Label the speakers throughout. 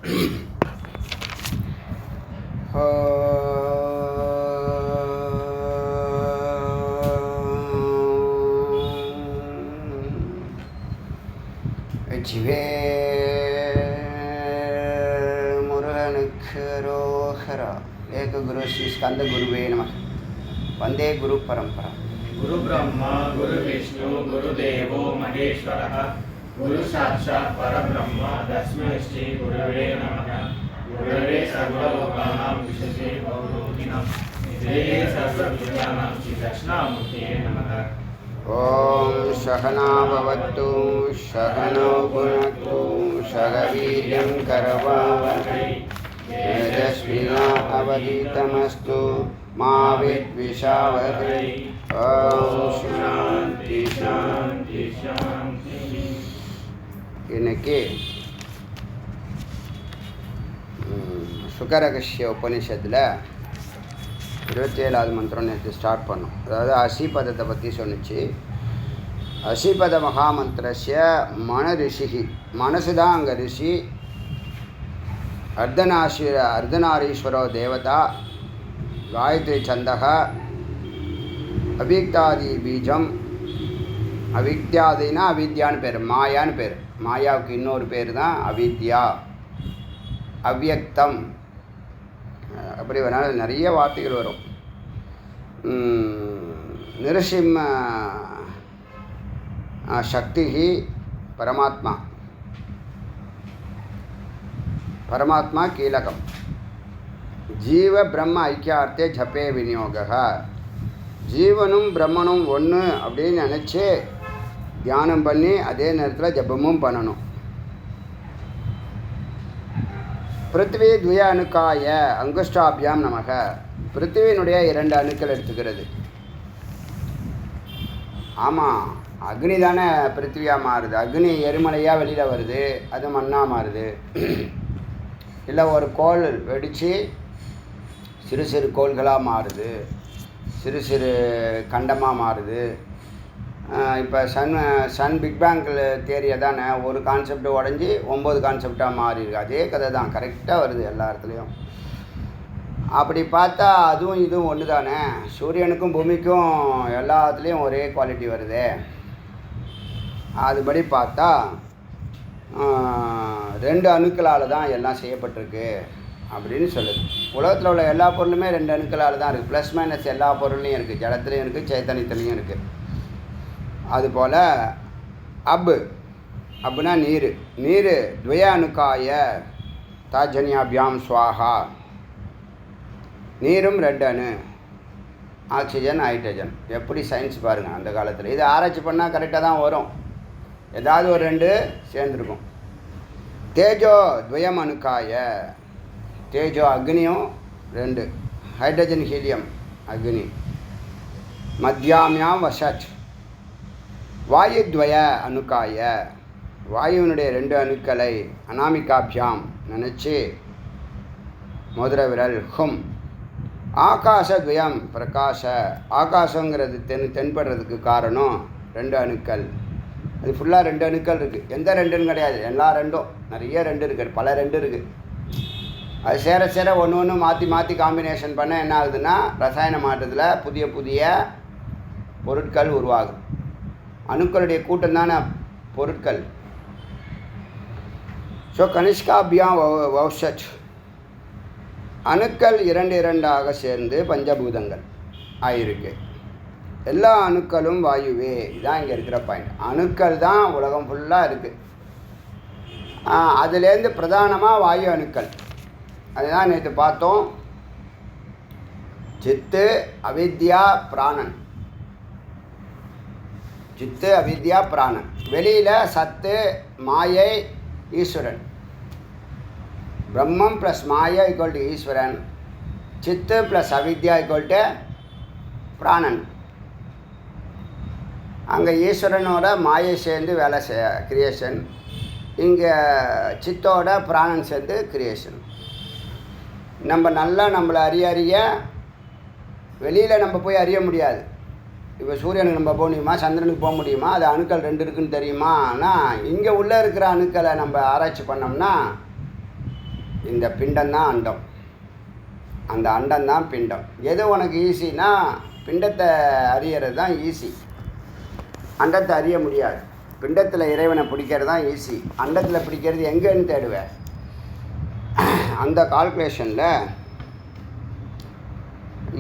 Speaker 1: ஜிவே முருகனுக்கு ரோஹரா. ஏக குரு ஸ்ரீ ஸ்கந்த குருவே நம. வந்தே குரு பரம்பரா.
Speaker 2: குரு பிரம்மா குரு விஷ்ணு குரு தேவோ மகேஸ்வரः குரு சாட்சாத் பரபிரம்ம தஸ்மை ஸ்ரீ குருவே நமः. குருவே சர்வலோகானாம் விசேஷே பௌரோகிணாம் நிதயே சர்வபூதானாம் ஸ்ரீ தட்சிணாமூர்த்தயே நமः.
Speaker 1: ஓம் சகனா பவது சகனோ புனக்து சகவீர்யம் கரவாவஹை தேஜஸ்வினா அவதீதமஸ்து மா வித்விஷாவஹை. ஓம் சாந்தி சாந்தி சாந்தி. இன்னைக்கு சுகரகசிய உபனிஷத்தில் 27வது மந்திரம் நேற்று ஸ்டார்ட் பண்ணோம். அதாவது அசிபதத்தை பற்றி சொன்னிச்சு. அசிபத மகாமந்திரஸ்ய மன ரிஷி, மனசு தான் அங்கே ரிஷி. அர்த்தநாரீஸ்வரோ தேவதா, காயத்ரி சந்தக, அவிக்தாதி பீஜம். அவிக்தியாதினா அவித்யான்னு பேர், மாயான்னு பேர். மாயாவுக்கு இன்னொரு பேர் தான் அவித்யா, அவ்யக்தம். அப்படி வேணாலும் நிறைய வார்த்தைகள் வரும். நிருசிம்ம சக்தி பரமாத்மா, பரமாத்மா கீலகம். ஜீவ பிரம்ம ஐக்கியார்த்தே ஜப்பே விநியோக. ஜீவனும் பிரம்மனும் ஒன்று அப்படின்னு நினச்சி தியானம் பண்ணி அதே நேரத்தில் ஜபமும் பண்ணணும். பிருத்திவி துய அணுக்காய அங்குஷ்டாபியாம் நமக. பிருத்திவியினுடைய 2 அணுக்கள் எடுத்துக்கிறது. ஆமாம், அக்னி தானே பிருத்திவியாக மாறுது. அக்னி எரிமலையாக வெளியில் வருது, அது மண்ணாக மாறுது. இல்லை ஒரு கோள் வெடித்து சிறு சிறு கோள்களாக மாறுது, சிறு சிறு கண்டமாக மாறுது. இப்போ சன் பிக் பேங்கில் தேரியை தானே, ஒரு கான்செப்ட் உடஞ்சி 9 கான்செப்டாக மாறிருக்கு. அதே கதை தான், கரெக்டாக வருது எல்லா இடத்துலையும். அப்படி பார்த்தா அதுவும் இதுவும் ஒன்று தானே. சூரியனுக்கும் பூமிக்கும் எல்லாத்துலேயும் ஒரே குவாலிட்டி வருது. அதுபடி பார்த்தா 2 அணுக்களால் தான் எல்லாம் செய்யப்பட்டிருக்கு அப்படின்னு சொல்லுது. உலகத்தில் உள்ள எல்லா பொருளுமே 2 அணுக்களால் தான் இருக்குது. ப்ளஸ் மைனஸ் எல்லா பொருள்லையும் இருக்குது. ஜலத்துலேயும் இருக்குது, சைத்தன்யத்துலேயும் இருக்குது. அதுபோல் அப்புனா நீர். நீர் துவய அணுக்காய தாஜன்யாபியாம் ஸ்வாஹா. நீரும் 2 அணு, ஆக்சிஜன் ஹைட்ரஜன். எப்படி சயின்ஸ் பாருங்கள் அந்த காலத்தில். இது ஆராய்ச்சி பண்ணால் கரெக்டாக தான் வரும். ஏதாவது ஒரு 2 சேர்ந்துருக்கும். தேஜோ துவயம் அணுக்காய. தேஜோ அக்னியும் 2, ஹைட்ரஜன் ஹீலியம் அக்னி. மத்தியாமியாம் வசட் வாயுத்வய அணுக்காய. வாயுவினுடைய 2 அணுக்களை அனாமிகாபியாம் நினச்சி மோதிர விரல் ஹும். ஆகாசத்வயம் பிரகாச. ஆகாசங்கிறது தென்படுறதுக்கு காரணம் 2 அணுக்கள். அது ஃபுல்லாக 2 அணுக்கள் இருக்குது. எந்த 2ன்னு கிடையாது, எல்லா 2ம். நிறைய 2 இருக்குது, பல 2 இருக்குது. அது சேர சேர ஒன்று மாற்றி மாற்றி காம்பினேஷன் பண்ண என்ன ஆகுதுன்னா, ரசாயன மாற்றத்தில் புதிய புதிய பொருட்கள் உருவாகுது. அணுக்களுடைய கூட்டம் தானே பொருட்கள். ஸோ கனிஷ்காபியாம் வௌஷட். அணுக்கள் 2 சேர்ந்து பஞ்சபூதங்கள் ஆயிருக்கு. எல்லா அணுக்களும் வாயுவே. இதுதான் இங்கே இருக்கிற பாயிண்ட். அணுக்கள் தான் உலகம் ஃபுல்லாக இருக்குது. அதுலேருந்து பிரதானமாக வாயு அணுக்கள். அதுதான் நேற்று பார்த்தோம். சித்து அவித்யா பிராணன். சித்து அவித்யா பிராணன். வெளியில் சத்து மாயை ஈஸ்வரன். பிரம்மம் ப்ளஸ் மாயா ஈக்குவல் டு ஈஸ்வரன். சித்து ப்ளஸ் அவித்யா ஈக்குவல் டு பிராணன். அங்கே ஈஸ்வரனோட மாயை சேர்ந்து வேலை கிரியேஷன். இங்கே சித்தோட பிராணன் சேர்ந்து கிரியேஷன். நம்ம நல்லா நம்மளை அறிய வெளியில் நம்ம போய் அறிய முடியாது. இப்போ சூரியனுக்கு நம்ம போக முடியுமா, சந்திரனுக்கு போக முடியுமா? அது அணுக்கள் 2 இருக்குன்னு தெரியுமா? ஆனால் இங்கே உள்ளே இருக்கிற அணுக்களை நம்ம ஆராய்ச்சி பண்ணோம்னா இந்த பிண்டம்தான் அண்டம், அந்த அண்டம்தான் பிண்டம். எது உனக்கு ஈஸினா பிண்டத்தை அறியறது தான் ஈஸி, அண்டத்தை அறிய முடியாது. பிண்டத்தில் இறைவனை பிடிக்கிறது தான் ஈஸி, அண்டத்தில் பிடிக்கிறது எங்கேன்னு தேடுவேன். அந்த கால்குலேஷனில்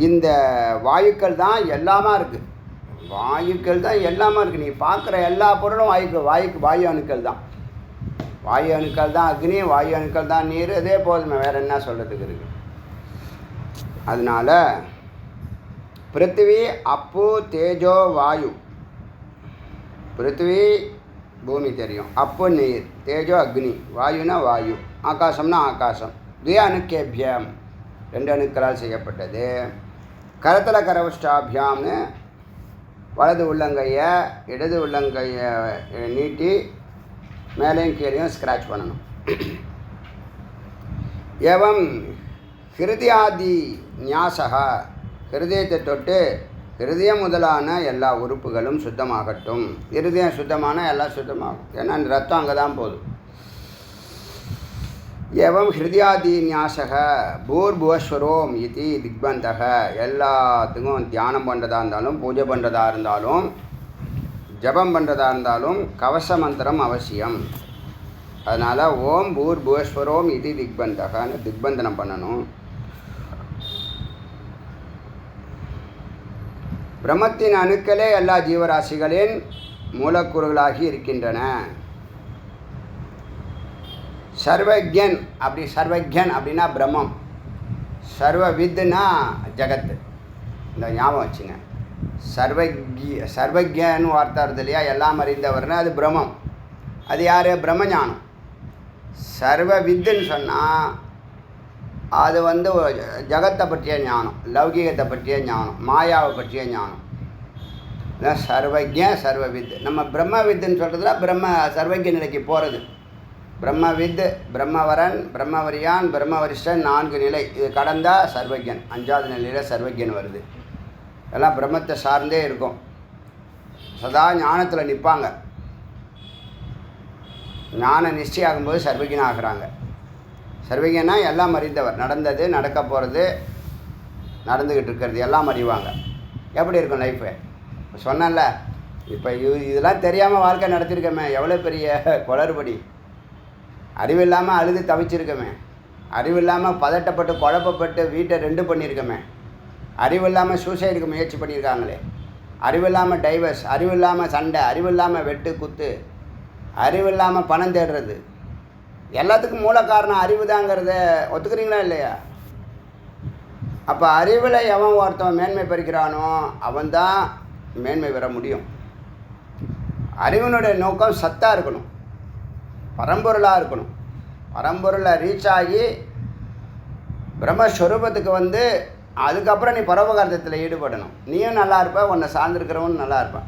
Speaker 1: இந்த வாயுக்கள் தான் எல்லாமா இருக்குது, வாயுக்கள் தான் எல்லாமா இருக்குது. நீ பார்க்குற எல்லா பொருளும் வாயு அணுக்கள் தான், வாயு அணுக்கள் தான் அக்னி, வாயு அணுக்கள் தான் நீர். இதே போதுமே, வேறு என்ன சொல்கிறதுக்கு இருக்குது. அதனால் பிருத்திவி அப்பு தேஜோ வாயு, பிருத்திவி பூமி தெரியும், அப்பு நீர், தேஜோ அக்னி, வாயுனா வாயு, ஆகாசம்னா ஆகாசம். துய அணுக்கேபியம், 2 அணுக்களால் செய்யப்பட்டது. கரத்தல கரவஷ்டாபியாம்னு வலது உள்ளங்கையை இடது உள்ளங்கையை நீட்டி மேலேயும் கீழேயும் ஸ்க்ராட்ச் பண்ணணும். ஏவம் ஹிருதயாதி நியாசகா, ஹிருதயத்தை தொட்டு ஹிருதயம் முதலான எல்லா உறுப்புகளும் சுத்தமாகட்டும். ஹிருதயம் சுத்தமான எல்லாம் சுத்தமாகும், ஏன்னா ரத்தம் அங்கே தான் போகுது. ஏவம் ஹிருதயாதி நியாசக பூர்புவஸ்வரோம் இது திக்பந்தக, எல்லாத்துக்கும் தியானம் பண்ணுறதா இருந்தாலும் பூஜை பண்ணுறதா இருந்தாலும் ஜபம் பண்ணுறதா இருந்தாலும் கவச மந்திரம் அவசியம். அதனால் ஓம் பூர்புவஸ்வரோம் இது திக்பந்தகன்னு திக்பந்தனம் பண்ணணும். பிரம்மத்தின் அணுக்களே எல்லா ஜீவராசிகளின் மூலக்கூறுகளாகி இருக்கின்றன. சர்வஜன் சர்வஜன் அப்படின்னா பிரம்மம், சர்வவித்னா ஜகத்து. இந்த ஞாபகம் வச்சுங்க, சர்வஜன்னு வார்த்தை வருது இல்லையா, எல்லாம் அறிந்தவர்னு, அது பிரம்மம். அது யார்? பிரம்மஞானம். சர்வவித்துன்னு சொன்னால் அது ஜகத்தை பற்றிய ஞானம், லௌகிகத்தை பற்றிய ஞானம், மாயாவை பற்றிய ஞானம். சர்வஜ சர்வவித். நம்ம பிரம்மவித்துன்னு சொல்கிறதுல சர்வஜ நிலைக்கு போகிறது. பிரம்மவித், பிரம்மவரன், பிரம்மவரியான், பிரம்மவரிஷ்டன் 4 நிலை. இது கடந்தால் சர்வஜன், 5வது நிலையில் சர்வஜன் வருது. எல்லாம் பிரம்மத்தை சார்ந்தே இருக்கும், சதா ஞானத்தில் நிற்பாங்க. ஞான நிச்சயம் ஆகும்போது சர்வஜன் ஆகிறாங்க. சர்வஜனா எல்லாம் அறிந்தவர், நடந்தது நடக்க போகிறது நடந்துக்கிட்டு இருக்கிறது எல்லாம் அறிவாங்க. எப்படி இருக்கும் லைஃபு? சொன்னேன்ல, இப்போ இதெல்லாம் தெரியாமல் வாழ்க்கை நடத்திருக்கமே, எவ்வளோ பெரிய குளறுபடி. அறிவில்லாமல் அழுது தவிச்சிருக்கமே, அறிவில்லாமல் பதட்டப்பட்டு குழப்பப்பட்டு வீட்டை 2 பண்ணியிருக்கமே, அறிவில்லாமல் சூசைடுக்கு முயற்சி பண்ணியிருக்காங்களே, அறிவில்லாமல் டைவர்ஸ், அறிவில்லாமல் சண்டை, அறிவில்லாமல் வெட்டு குத்து, அறிவில்லாமல் பணம் தேடுறது, எல்லாத்துக்கும் மூல காரணம் அறிவு தாங்கிறத ஒத்துக்கிறீங்களா இல்லையா? அப்போ அறிவில் எவன் ஒருத்தவன் மேன்மை பெறுகிறானோ அவன்தான் மேன்மை பெற முடியும். அறிவினுடைய நோக்கம் சத்தாக இருக்கணும், பரம்பொருளாக இருக்கணும். பரம்பொருளை ரீச் ஆகி பிரம்மஸ்வரூபத்துக்கு அதுக்கப்புறம் நீ பரோபகாரத்தில் ஈடுபடணும். நீயும் நல்லா இருப்ப, உன்னை சார்ந்திருக்கிறவன் நல்லா இருப்பான்.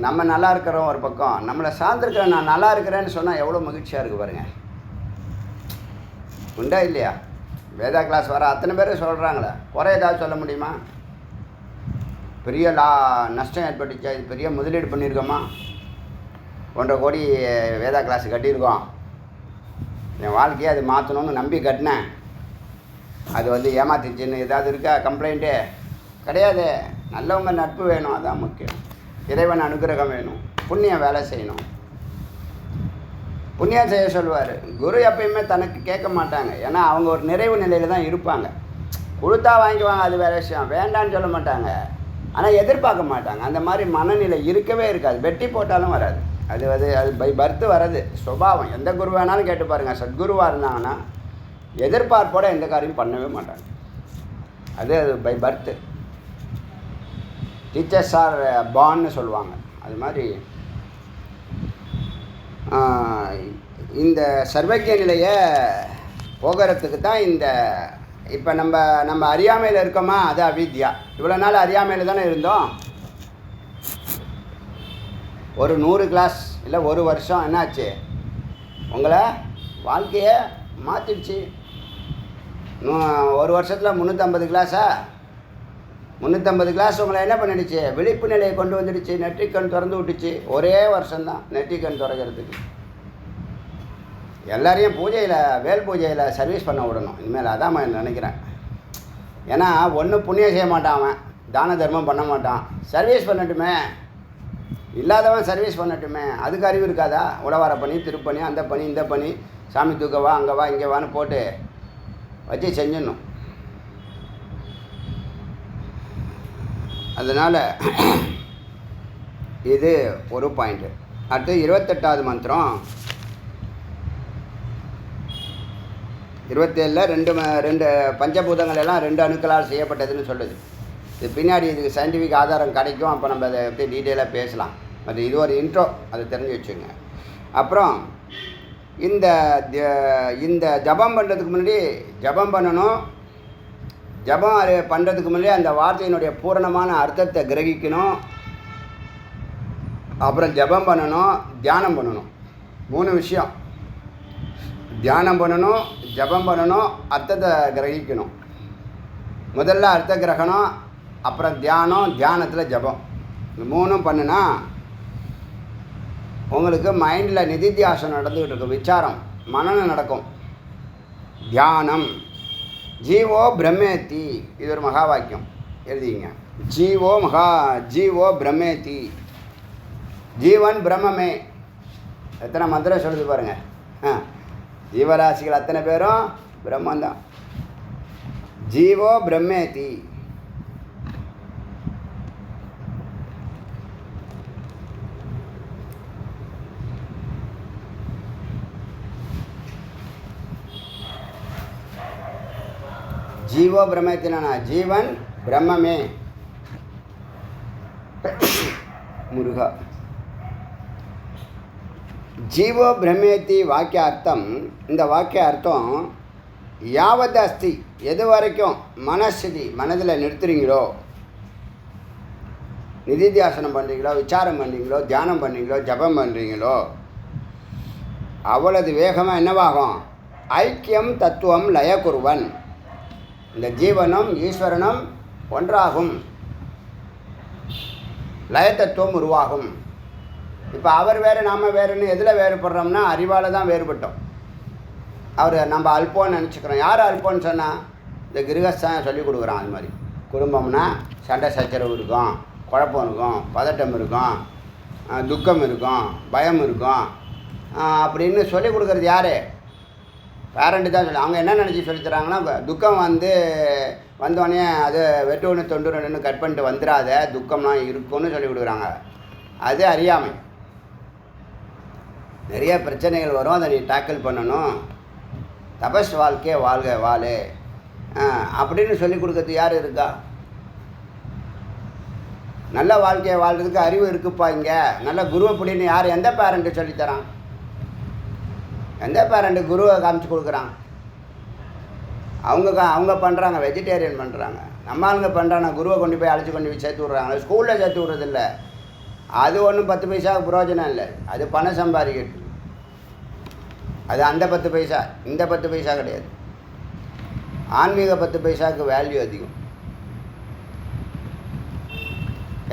Speaker 1: நம்ம நல்லா இருக்கிறோம் ஒரு பக்கம், நம்மளை சார்ந்திருக்கிற நான் நல்லா இருக்கிறேன்னு சொன்னால் எவ்வளோ மகிழ்ச்சியாக இருக்குது பாருங்கள். உண்டா இல்லையா? வேதா கிளாஸ் வர அத்தனை பேர் சொல்கிறாங்களே, குறை ஏதாவது சொல்ல முடியுமா? பெரிய நஷ்டம் ஏற்பட்டுச்சா? இது பெரிய முதலீடு பண்ணியிருக்கோமா? 1.5 கோடி வேதா கிளாஸ் கட்டியிருக்கோம், என் வாழ்க்கையை அது மாற்றணும்னு நம்பி கட்டினேன், அது ஏமாத்திச்சுன்னு ஏதாவது இருக்கா கம்ப்ளைண்ட்டு? கிடையாது. நல்லவங்க நட்பு வேணும், அதான் முக்கியம். இறைவன் அனுகிரகம் வேணும், புண்ணியம் வேலை செய்யணும். புண்ணியம் செய்ய சொல்லுவார். குரு எப்பயுமே தனக்கு கேட்க மாட்டாங்க, ஏன்னா அவங்க ஒரு நிறைவு நிலையில் தான் இருப்பாங்க. கொடுத்தா வாங்கிக்குவாங்க, அது வேறு விஷயம். வேண்டான்னு சொல்ல மாட்டாங்க, ஆனால் எதிர்பார்க்க மாட்டாங்க. அந்த மாதிரி மனநிலை இருக்கவே இருக்காது. வெட்டி போட்டாலும் வராது. அது பை பர்த்து வர்றது சுபாவம். எந்த குரு வேணாலும் கேட்டு பாருங்கள், சத்குருவாக இருந்தாங்கன்னா எதிர்பார்ப்போட எந்த காரியம் பண்ணவே மாட்டாங்க. அது பை பர்த்து. டீச்சர்ஸ் ஆர் பார்ன்னு சொல்லுவாங்க. அது மாதிரி இந்த சர்வஜ்ய நிலையை போகிறதுக்கு தான் இப்போ நம்ம அறியாமையில் இருக்கோமா, அது அவித்யா. இவ்வளோ நாள் அறியாமையில் தானே இருந்தோம். ஒரு 100 கிளாஸ் இல்லை 1 வருஷம் என்னாச்சு, உங்களை வாழ்க்கையை மாற்றிடுச்சு. 1 வருஷத்தில் 350 கிளாஸா? 350 கிளாஸ் உங்களை என்ன பண்ணிடுச்சு? விழிப்பு நிலையை கொண்டு வந்துடுச்சு. நெற்றிக்கண் திறந்து விட்டுச்சு. ஒரே வருஷம்தான் நெற்றிக்கண் திறக்கிறதுக்கு. எல்லாரையும் பூஜையில் வேல் பூஜையில் சர்வீஸ் பண்ண விடணும் இனிமேல். அதான் நான் நினைக்கிறேன். ஏன்னா ஒன்றும் புண்ணியம் செய்ய மாட்டான், அவன் தான தர்மம் பண்ண மாட்டான். சர்வீஸ் பண்ணட்டுமே, இல்லாதவன் சர்வீஸ் பண்ணட்டுமே. அதுக்கு அறிவு இருக்காதா? உழவார பண்ணி திருப்பணி அந்த பணி இந்த பணி சாமி தூக்கவா அங்கே வா இங்கே வான்னு போட்டு வச்சு செஞ்சிடணும். அதனால் இது ஒரு பாயிண்ட்டு. அடுத்து 28வது மந்திரம். 27ல் ரெண்டு பஞ்சபூதங்கள் எல்லாம் 2 அணுக்களால் செய்யப்பட்டதுன்னு சொல்லுது. இது பின்னாடி இதுக்கு சயின்டிஃபிக் ஆதாரம் கிடைக்கும். அப்போ நம்ம அதை பற்றி டீட்டெயிலாக பேசலாம். அது இது ஒரு இன்ட்ரோ, அதை தெரிஞ்சு வச்சுங்க. அப்புறம் இந்த ஜபம் பண்ணுறதுக்கு முன்னாடி ஜபம் பண்ணணும். ஜபம் பண்ணுறதுக்கு முன்னாடி அந்த வார்த்தையினுடைய பூரணமான அர்த்தத்தை கிரகிக்கணும். அப்புறம் ஜபம் பண்ணணும், தியானம் பண்ணணும். 3 விஷயம். தியானம் பண்ணணும், ஜபம் பண்ணணும், அர்த்தத்தை கிரகிக்கணும். முதல்ல அர்த்த கிரகணம், அப்புறம் தியானம், தியானத்தில் ஜபம். இந்த 3ம் பண்ணுனா உங்களுக்கு மைண்டில் நிதித்தியாசனம் நடந்துக்கிட்டு இருக்கும். விசாரம் மனநம் நடக்கும். தியானம். ஜீவோ பிரம்மேத்தி, இது ஒரு மகா வாக்கியம் எழுதிங்க. ஜீவோ பிரம்மேத்தி, ஜீவன் பிரம்மமே. எத்தனை மந்திரம் சொல்லுது பாருங்கள். ஜீவராசிகள் அத்தனை பேரும் பிரம்மந்தான். ஜீவோ பிரம்மேதி. ஜீவோ பிரம்மேத்தினா ஜீவன் பிரம்மமே. முருகா. ஜீவோ பிரம்மேத்தி வாக்கிய அர்த்தம். இந்த வாக்கிய அர்த்தம் யாவத் அஸ்தி, எது வரைக்கும் மனஸ்திதி மனதில் நிறுத்துறீங்களோ, நிதித்தியாசனம் பண்ணுறீங்களோ, விசாரம் பண்ணுறீங்களோ, தியானம் பண்ணுறீங்களோ, ஜபம் பண்ணுறீங்களோ, அவ்வளவு வேகமாக என்னவாகும்? ஐக்கியம் தத்துவம் லயக்குருவன். இந்த ஜீவனும் ஈஸ்வரனும் ஒன்றாகும், லயத்தத்துவம் உருவாகும். இப்போ அவர் வேறு நாம் வேறுன்னு எதில் வேறுபடுறோம்னா அறிவால் தான் வேறுபட்டோம். அவர் நம்ம அல்போன்னு நினச்சிக்கிறோம். யார் அல்போன்னு சொன்னால் இந்த கிரகஸ்தான் சொல்லி கொடுக்குறான். அது மாதிரி குடும்பம்னா சண்டை சச்சரவு இருக்கும், குழப்பம் இருக்கும், பதட்டம் இருக்கும், துக்கம் இருக்கும், பயம் இருக்கும் அப்படின்னு சொல்லி கொடுக்குறது யார்? பேரண்ட்டு தான் சொல்லி. அவங்க என்ன நினச்சி சொல்லித்தராங்கன்னா, துக்கம் வந்தோடனே அது வெட்டு ஒன்று தொண்டு ஒன்று கட் பண்ணிட்டு வந்துடாத, துக்கம்லாம் இருக்குன்னு சொல்லி கொடுக்குறாங்க. அது அறியாமை. நிறைய பிரச்சனைகள் வரும், அதை நீ டேக்கிள் பண்ணணும். தபஸ் வாழ்க்கையே வாழ்க வாழு அப்படின்னு சொல்லி கொடுக்கறது யார் இருக்கா? நல்ல வாழ்க்கையை வாழ்கிறதுக்கு அறிவு இருக்குப்பா. இங்கே நல்ல குரு அப்படின்னு யார், எந்த பேரண்ட்டு சொல்லித்தரான்? எந்த பேரண்ட்டு குருவை காமிச்சு கொடுக்குறான்? அவங்க பண்ணுறாங்க, வெஜிடேரியன் பண்ணுறாங்க. நம்ம ஆளுங்க பண்ணுறாங்க, குருவை கொண்டு போய் அழைச்சி கொண்டு போய் சேர்த்து விட்றாங்க. ஸ்கூலில் சேர்த்து விட்றதில்ல. அது ஒன்றும் 10 பைசாவுக்கு பிரயோஜனம் இல்லை. அது பணம் சம்பாதிக்கிறது. அது அந்த 10 பைசா, இந்த 10 பைசா கிடையாது. ஆன்மீக 10 பைசாவுக்கு வேல்யூ அதிகம்.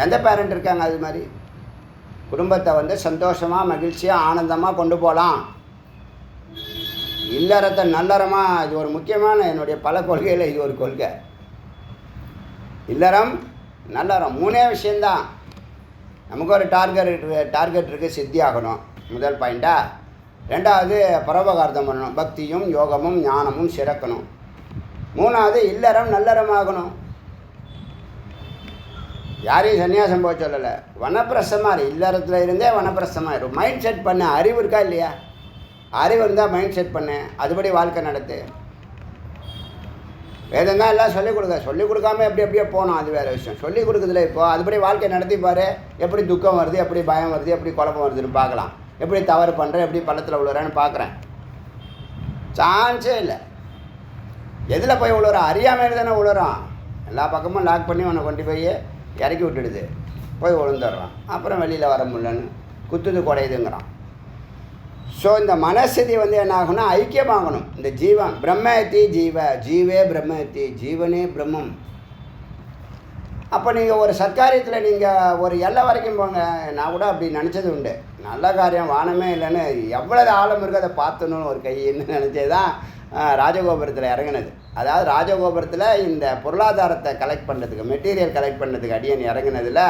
Speaker 1: எந்த பேரண்ட் இருக்காங்க அது மாதிரி? குடும்பத்தை சந்தோஷமாக மகிழ்ச்சியாக ஆனந்தமாக கொண்டு போகலாம். இல்லறத்தை நல்லறமாக, இது ஒரு முக்கியமான என்னுடைய பல கொள்கையில் இது ஒரு கொள்கை. இல்லறம் நல்லறம் 3 விஷயந்தான். நமக்கு ஒரு டார்கெட் இருக்குது, சித்தி ஆகணும். முதல் பாயிண்ட்டா. 2வது பரோபகார்த்தம் பண்ணணும், பக்தியும் யோகமும் ஞானமும் சிறக்கணும். 3வது இல்லறம் நல்லறமாகணும். யாரையும் சன்னியாசம் போக சொல்லலை. வனப்பிரசமாக இல்லறத்தில் இருந்தே வனப்பிரசமாக இருக்கும். மைண்ட் செட் பண்ண அறிவு இருக்கா இல்லையா? அறிவு இருந்தால் மைண்ட் செட் பண்ணு, அதுபடி வாழ்க்கை நடத்து. வேதம் தான் எல்லாம் சொல்லிக் கொடுக்க. சொல்லிக் கொடுக்காம எப்படியே போனோம், அது வேறு விஷயம். சொல்லிக் கொடுக்குறதுல இப்போது அதுபடி வாழ்க்கை நடத்திப்பார். எப்படி துக்கம் வருது, எப்படி பயம் வருது, எப்படி குழப்பம் வருதுன்னு பார்க்கலாம். எப்படி தவறு பண்ணுறேன், எப்படி பள்ளத்தில் விழுறேன்னு பார்க்குறேன். சான்ஸே இல்லை. எதில் போய் விழுறோம்? அறியாமையில் தானே விழுறோம். எல்லா பக்கமும் லாக் பண்ணி உன்னை கொண்டு போய் இறக்கி விட்டுடுது. போய் விழுந்துடுறான். அப்புறம் வெளியில் வர முடியலன்னு குத்துது குறையுதுங்கிறான். ஸோ இந்த மனசதி என்ன ஆகும்னா ஐக்கியமாகணும். இந்த ஜீவன் பிரம்மத்தி ஜீவே பிரம்மத்தி, ஜீவனே பிரம்மம். அப்போ நீங்கள் ஒரு சத்காரியத்தில் நீங்கள் ஒரு எல்லை வரைக்கும் போங்க. நான் கூட அப்படி நினச்சது உண்டு. நல்ல காரியம் வானமே இல்லைன்னு எவ்வளவு ஆழம் இருக்கோ அதை பார்த்தணுன்னு ஒரு கைன்னு நினச்சது தான் ராஜகோபுரத்தில் இறங்கினது. அதாவது ராஜகோபுரத்தில் இந்த பொருளாதாரத்தை கலெக்ட் பண்ணுறதுக்கு, மெட்டீரியல் கலெக்ட் பண்ணுறதுக்கு அடியன் இறங்கினதில்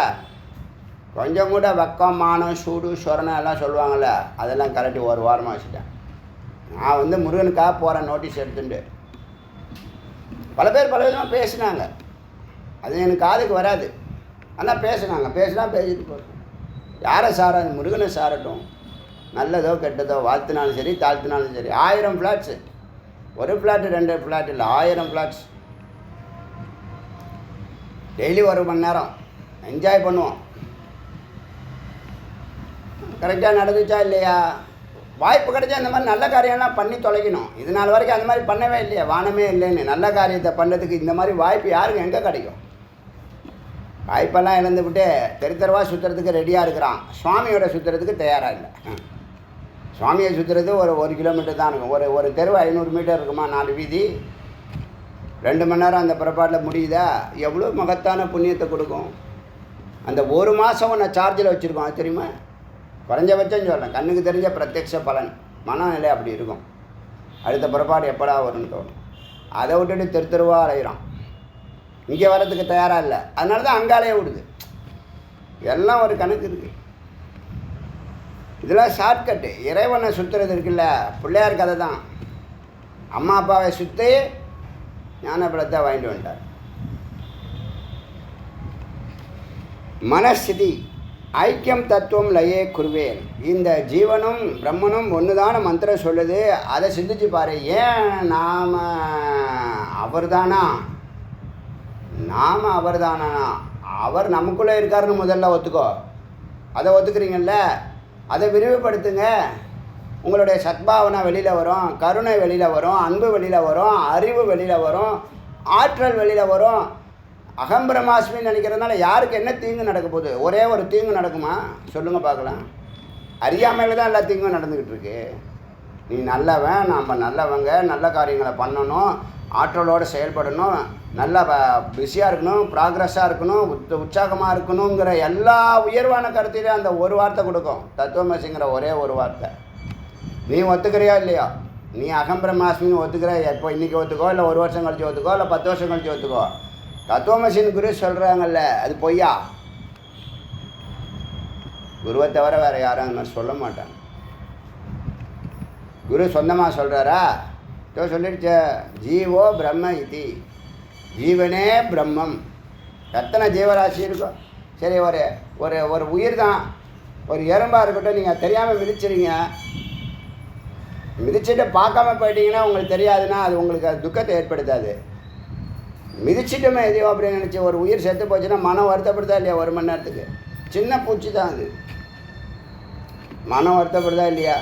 Speaker 1: கொஞ்சம் கூட வெக்கம், மானம், சூடு, சொரணம் எல்லாம் சொல்லுவாங்கள்ல, அதெல்லாம் கலட்டி ஒரு வாரமாக வச்சுட்டேன். நான் வந்து முருகனுக்காக போகிறேன் நோட்டீஸ் எடுத்துட்டு. பல பேர் பல விதமாக பேசினாங்க, அது எனக்கு காதுக்கு வராது. ஆனால் பேசினாங்க, பேசிட்டு போகிறோம். யாரை சாராது? முருகனை சாரட்டும். நல்லதோ கெட்டதோ வாழ்த்தினாலும் சரி தாழ்த்தினாலும் சரி. 1000 ஃப்ளாட்ஸு, ஒரு ஃப்ளாட்டு 2 ஃப்ளாட் இல்லை, 1000 ஃப்ளாட்ஸ். டெய்லி 1 மணி நேரம் என்ஜாய் பண்ணுவோம். கரெக்டாக நடந்துச்சா இல்லையா? வாய்ப்பு கிடைச்சா இந்த மாதிரி நல்ல காரியம்லாம் பண்ணி தொலைக்கணும். இது நாள் வரைக்கும் அந்த மாதிரி பண்ணவே இல்லையா? வானமே இல்லைன்னு நல்ல காரியத்தை பண்ணுறதுக்கு இந்த மாதிரி வாய்ப்பு யாருக்கு எங்கே கிடைக்கும்? வாய்ப்பெல்லாம் இழந்துவிட்டு தெருத்தரவாக சுற்றுறதுக்கு ரெடியாக இருக்கிறான். சுவாமியோட சுற்றுறதுக்கு தயாராக இல்லை. சுவாமியை சுற்றுறது ஒரு கிலோமீட்டர் தான் இருக்கும். ஒரு தெருவு 500 மீட்டர் இருக்குமா, 4 வீதி, 2 மணி நேரம் அந்த புறப்பாட்டில் முடியுதா? எவ்வளோ மகத்தான புண்ணியத்தை கொடுக்கும். அந்த 1 மாதம் உன்னை சார்ஜில் வச்சுருக்கோம், அது தெரியுமா? குறைஞ்சபட்சம் சொல்கிறேன், கண்ணுக்கு தெரிஞ்ச பிரத்யக்ஷ பலன். மனநிலை அப்படி இருக்கும். அடுத்த புறப்பாடு எப்படா வரும்னு தோணும். அதை விட்டுட்டு தெருவாக அலைகிறான். இங்கே வர்றதுக்கு தயாராக இல்லை. அதனால தான் அங்காலே விடுது. எல்லாம் ஒரு கணக்கு இருக்குது. இதெல்லாம் ஷார்ட்கட்டு. இறைவனை சுற்றுறது இருக்குல்ல, பிள்ளையார் கதை தான். அம்மா அப்பாவை சுற்றி ஞானபலத்தை வாங்கிட்டு வந்துட்டார். மனஸ்திதி ஐக்கியம் தத்துவம் லயே குருவேல். இந்த ஜீவனும் பிரம்மனும் ஒன்று தான மந்திரம் சொல்லுது. அதை சிந்திச்சு பாரு. ஏன் நாம் அவர் தானா? அவர் நமக்குள்ளே இருக்காருன்னு முதல்ல ஒத்துக்கோ. அதை ஒத்துக்கிறீங்கல்ல, அதை விரிவுபடுத்துங்க. உங்களுடைய சத்பாவனை வெளியில் வரும், கருணை வெளியில் வரும், அன்பு வெளியில் வரும், அறிவு வெளியில் வரும், ஆற்றல் வெளியில் வரும். அகம் பிரம்மாஸ்மின்னு நினைக்கிறதுனால யாருக்கு என்ன தீங்கு நடக்க போகுது? ஒரே ஒரு தீங்கு நடக்குமா? சொல்லுங்கள் பார்க்கலாம். அறியாமையில் தான் எல்லா தீங்கும் நடந்துக்கிட்டு இருக்கு. நீ நல்லவன், நாம் நல்லவங்க, நல்ல காரியங்களை பண்ணணும், ஆற்றலோடு செயல்படணும், நல்லா பிஸியாக இருக்கணும், ப்ராக்ரஸாக இருக்கணும், உற்சாகமாக இருக்கணுங்கிற எல்லா உயர்வான கருத்திலையும் அந்த ஒரு வார்த்தை கொடுக்கும். தத்துவமசிங்கிற ஒரே ஒரு வார்த்தை. நீ ஒத்துக்கிறியா இல்லையா? நீ அகம் பிரம்மாஸ்மின்னு ஒத்துக்கிற, எப்போ இன்றைக்கி ஒத்துக்கோ, இல்லை 1 வருஷம் கழிச்சு ஒத்துக்கோ, இல்லை 10 வருஷம் கழிச்சு ஒத்துக்கோ. தத்துவமசின்னு குரு சொல்கிறாங்கல்ல, அது பொய்யா? குருவை தவிர வேறு யாரும் அந்த மாதிரி சொல்ல மாட்டாங்க. குரு சொந்தமாக சொல்கிறாரா? சொல்லிடுச்ச, ஜீவோ பிரம்ம இதி, ஜீவனே பிரம்மம். எத்தனை ஜீவராசி இருக்கும்? சரி, ஒரு ஒரு ஒரு உயிர் தான், ஒரு எறும்பாக இருக்கட்டும், நீங்கள் தெரியாமல் மிதிச்சிருங்க. மிதிச்சுட்டு பார்க்காம போயிட்டீங்கன்னா உங்களுக்கு தெரியாதுன்னா அது உங்களுக்கு அது துக்கத்தை ஏற்படுத்தாது. மிதிச்சிட்டுமே எதையோ அப்படின்னு நினச்சி ஒரு உயிர் செத்து போச்சுன்னா மனம் வருத்தப்படுதா இல்லையா? 1 மணி நேரத்துக்கு. சின்ன பூச்சி தான் அது. மனம் வருத்தப்படுதா இல்லையா?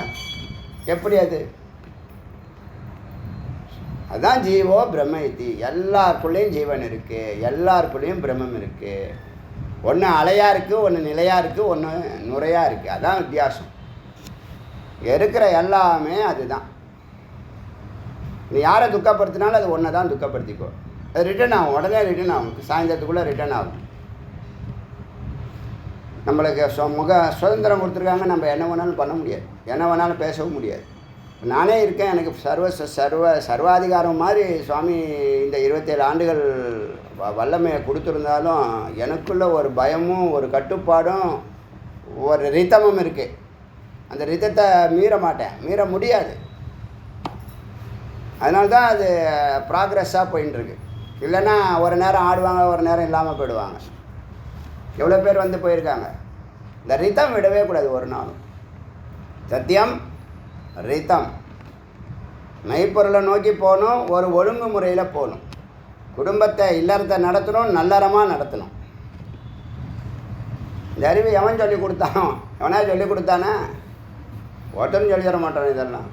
Speaker 1: எப்படி அது? அதுதான் ஜீவோ பிரம்ம இதி. எல்லாருக்குள்ளேயும் ஜீவன் இருக்குது, எல்லாருக்குள்ளேயும் பிரம்மம் இருக்குது. ஒன்று அலையாக இருக்குது, ஒன்று நிலையாக இருக்குது, ஒன்று நுரையாக இருக்குது. அதுதான் வித்தியாசம். இருக்கிற எல்லாமே அதுதான். நீ யாரை துக்கப்படுத்தினாலும் அது ஒன்றை தான் துக்கப்படுத்திக்கோ. அது ரிட்டர்ன் ஆகும், உடனே ரிட்டர்ன் ஆகும், சாயந்தரத்துக்குள்ளே ரிட்டர்ன் ஆகும். நம்மளுக்கு சுதந்திரம் கொடுத்துருக்காங்க, நம்ம என்ன வேணாலும் பண்ண முடியாது, என்ன வேணாலும் பேசவும் முடியாது. நானே இருக்கேன், எனக்கு சர்வாதிகாரம் மாதிரி சுவாமி இந்த 27 ஆண்டுகள் வல்லமையை கொடுத்துருந்தாலும் எனக்குள்ள ஒரு பயமும் ஒரு கட்டுப்பாடும் ஒரு ரித்தமும் இருக்குது. அந்த ரித்தத்தை மீற மாட்டேன், மீற முடியாது. அதனால தான் அது ப்ராக்ரெஸ்ஸாக போயின்ட்டுருக்கு. இல்லைன்னா ஒரு நேரம் ஆடுவாங்க, ஒரு நேரம் இல்லாமல் போயிடுவாங்க. எவ்வளோ பேர் வந்து போயிருக்காங்க. இந்த ரித்தம் விடவே கூடாது ஒரு நாளும். சத்தியம் ரித்தம். மெய்ப்பொருளை நோக்கி போகணும், ஒரு ஒழுங்கு முறையில் போகணும். குடும்பத்தை இல்லறத்தை நடத்தணும், நல்லறமாக நடத்தணும். இந்த அறிவு எவன் சொல்லி கொடுத்தானோ? எவனா சொல்லி கொடுத்தானே? ஒருத்தரும் சொல்லி தர மாட்டான் இதெல்லாம்.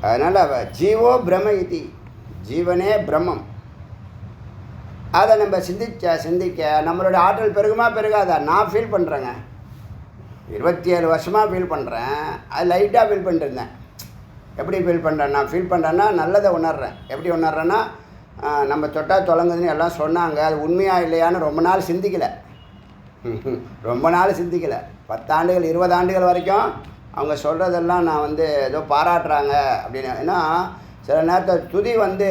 Speaker 1: அதனால் ஜீவோ பிரம்ம இதி, ஜீவனே பிரம்மம். அதை நம்ம சிந்திக்க நம்மளோட ஆற்றல் பெருகுமா பெருகாதா? நான் ஃபீல் பண்ணுறேங்க. 27 வருஷமாக ஃபீல் பண்ணுறேன். அது லைட்டாக ஃபீல் பண்ணிட்டுருந்தேன். எப்படி ஃபீல் பண்ணுறேன்? நான் ஃபீல் பண்ணுறேன்னா நல்லதை உணர்றேன். எப்படி உணர்றேன்னா, நம்ம தொட்டால் தொடங்குதுன்னு எல்லாம் சொன்னாங்க. அது உண்மையாக இல்லையான்னு ரொம்ப நாள் சிந்திக்கலை. ரொம்ப நாள் சிந்திக்கலை. 10 ஆண்டுகள் 20 ஆண்டுகள் வரைக்கும் அவங்க சொல்கிறதெல்லாம் நான் வந்து ஏதோ பாராட்டுறாங்க அப்படின்னு. ஏன்னா சில நேரத்தில் துதி வந்து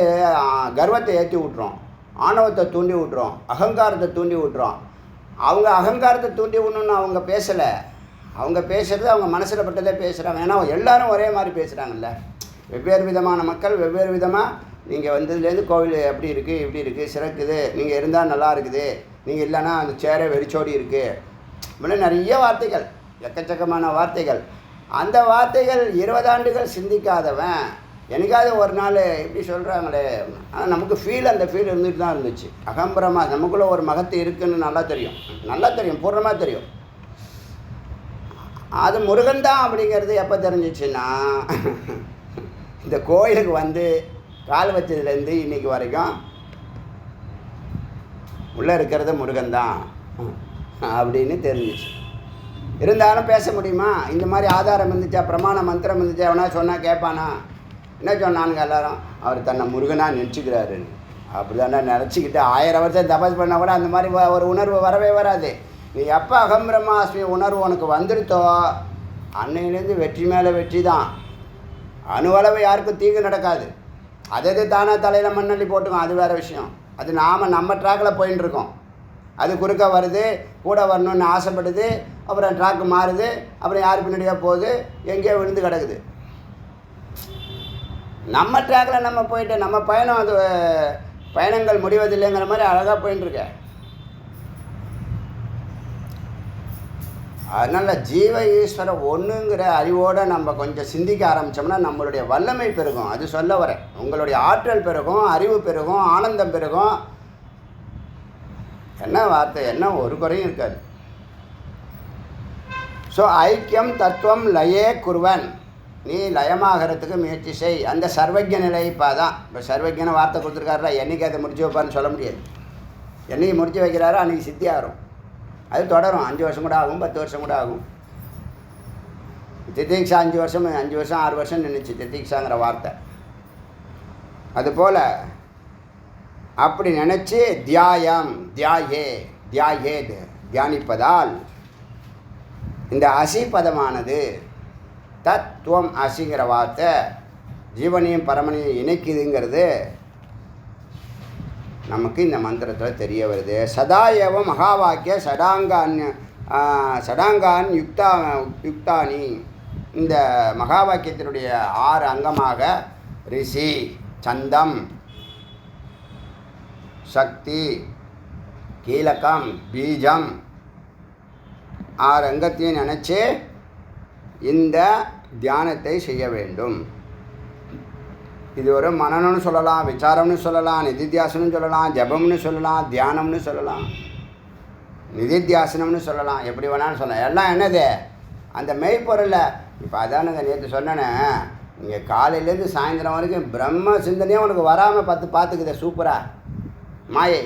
Speaker 1: கர்வத்தை ஏற்றி விட்றோம், ஆணவத்தை தூண்டி விட்றோம், அகங்காரத்தை தூண்டி விட்றோம். அவங்க அகங்காரத்தை தூண்டி விடணுன்னு அவங்க பேசலை. அவங்க பேசுகிறது அவங்க மனசில் பட்டதே பேசுகிறாங்க. ஏன்னா எல்லோரும் ஒரே மாதிரி பேசுகிறாங்கல்ல. வெவ்வேறு விதமான மக்கள் வெவ்வேறு விதமாக நீங்கள் வந்ததுலேருந்து கோவில் எப்படி இருக்குது இப்படி இருக்குது சிறக்குது, நீங்கள் இருந்தால் நல்லா இருக்குது, நீங்கள் இல்லைன்னா அந்த சேரே வெறிச்சோடி இருக்குது இப்படின்னு நிறைய வார்த்தைகள், எக்கச்சக்கமான வார்த்தைகள். அந்த வார்த்தைகள் 20 ஆண்டுகள் சிந்திக்காதவன் எனக்காவது ஒரு நாள் இப்படி சொல்கிறாங்களே. ஆனால் நமக்கு அந்த ஃபீல் இருந்துகிட்டு தான் இருந்துச்சு. அகம்பரமாக நமக்குள்ளே ஒரு மகத்து இருக்குதுன்னு நல்லா தெரியும், பூர்ணமாக தெரியும். அது முருகன்தான் அப்படிங்கிறது எப்போ தெரிஞ்சிச்சுன்னா, இந்த கோயிலுக்கு வந்து கால் வச்சதுலேருந்து இன்றைக்கி வரைக்கும் உள்ளே இருக்கிறது முருகன்தான் அப்படின்னு தெரிஞ்சிச்சு. இருந்தாலும் பேச முடியுமா? இந்த மாதிரி ஆதாரம் இருந்துச்சா, பிரமாண மந்திரம் இருந்துச்சா, எவனா சொன்னால் கேட்பானா? என்ன சொன்னானுங்க எல்லாரும்? அவர் தன்னை முருகனாக நினச்சிக்கிறாருன்னு. அப்படி தானே நினச்சிக்கிட்டு 1000 வருஷம் தபஸ் பண்ணால் கூட அந்த மாதிரி ஒரு உணர்வு வரவே வராது. நீ எப்போ அகம் பிரம்மாஸ்மி உணர்வு உனக்கு வந்துடுத்தோ அன்னையிலேருந்து வெற்றி மேலே வெற்றி தான். அணுவளவு யாருக்கும் தீங்கு நடக்காது. அது தானாக தலையில் மண்ணள்ளி போட்டுக்கும், அது வேறு விஷயம். அது நம்ம ட்ராக்கில் போயின்னு இருக்கோம். அது குறுக்க வருது, கூட வரணும்னு ஆசைப்படுது, அப்புறம் ட்ராக்கு மாறுது, அப்புறம் யார் பின்னாடியாக போகுது, எங்கேயோ விழுந்து கிடக்குது. நம்ம ட்ராக்கில் நம்ம போயிட்டு நம்ம பயணம் அது பயணங்கள் முடிவதில்லைங்கிற மாதிரி அழகாக போயின்ட்டுருக்கேன். அதனால் ஜீவ ஈஸ்வர ஒன்றுங்கிற அறிவோடு நம்ம கொஞ்சம் சிந்திக்க ஆரம்பித்தோம்னா நம்மளுடைய வல்லமை பெருகும். அது சொல்ல வரேன். உங்களுடைய ஆற்றல் பெருகும், அறிவு பெருகும், ஆனந்தம் பெருகும். என்ன வார்த்தை, என்ன ஒரு குறையும் இருக்காது. ஸோ ஐக்கியம் தத்துவம் லயே குருவன், நீ லயமாகறதுக்கு முயற்சி செய். அந்த சர்வஜ்ஞ நிலை இப்போ தான். இப்போ சர்வஜ்ஞன வார்த்தை கொடுத்துருக்காருல, என்றைக்கு அதை முடிச்சு வைப்பார்னு சொல்ல முடியாது. என்றைக்கு முடிச்சு வைக்கிறாரோ அன்றைக்கி சித்தி ஆகும். அது தொடரும். 5 வருஷம் கூட ஆகும், 10 வருஷம் கூட ஆகும். திதீக்ஷா 5 வருஷம் 6 வருஷம் நின்றுச்சு திதீக்ஷாங்கிற வார்த்தை. அதுபோல் அப்படி நினச்சி தியாயேது தியானிப்பதால் இந்த அசி பதமானது தத்துவம் அசிங்கிற வார்த்தை ஜீவனையும் பரமனையும் இணைக்குதுங்கிறது நமக்கு இந்த மந்திரத்தில் தெரிய வருது. சதா ஏவ மகா வாக்கிய சடாங்கான் யுக்தானி, இந்த மகா வாக்கியத்தினுடைய 6 அங்கமாக ரிஷி, சந்தம், சக்தி, கீலகம், பீஜம் 6 அங்கத்தையும் நினச்சி இந்த தியானத்தை செய்ய வேண்டும். இது ஒரு மனனம்னு சொல்லலாம், விசாரம்னு சொல்லலாம், நிதித்தியாசனம்னு சொல்லலாம், ஜபம்னு சொல்லலாம், தியானம்னு சொல்லலாம், நிதித்தியாசனம்னு சொல்லலாம், எப்படி வேணாலும் சொல்லலாம். எல்லாம் என்னது? அந்த மெய்ப்பொருளை. இப்போ அதானுங்க நேற்று சொன்னேன்னு, நீங்கள் காலையிலேருந்து சாயந்தரம் வரைக்கும் பிரம்ம சிந்தனையே உனக்கு வராமல் பார்த்துக்குதே சூப்பராக. மாயை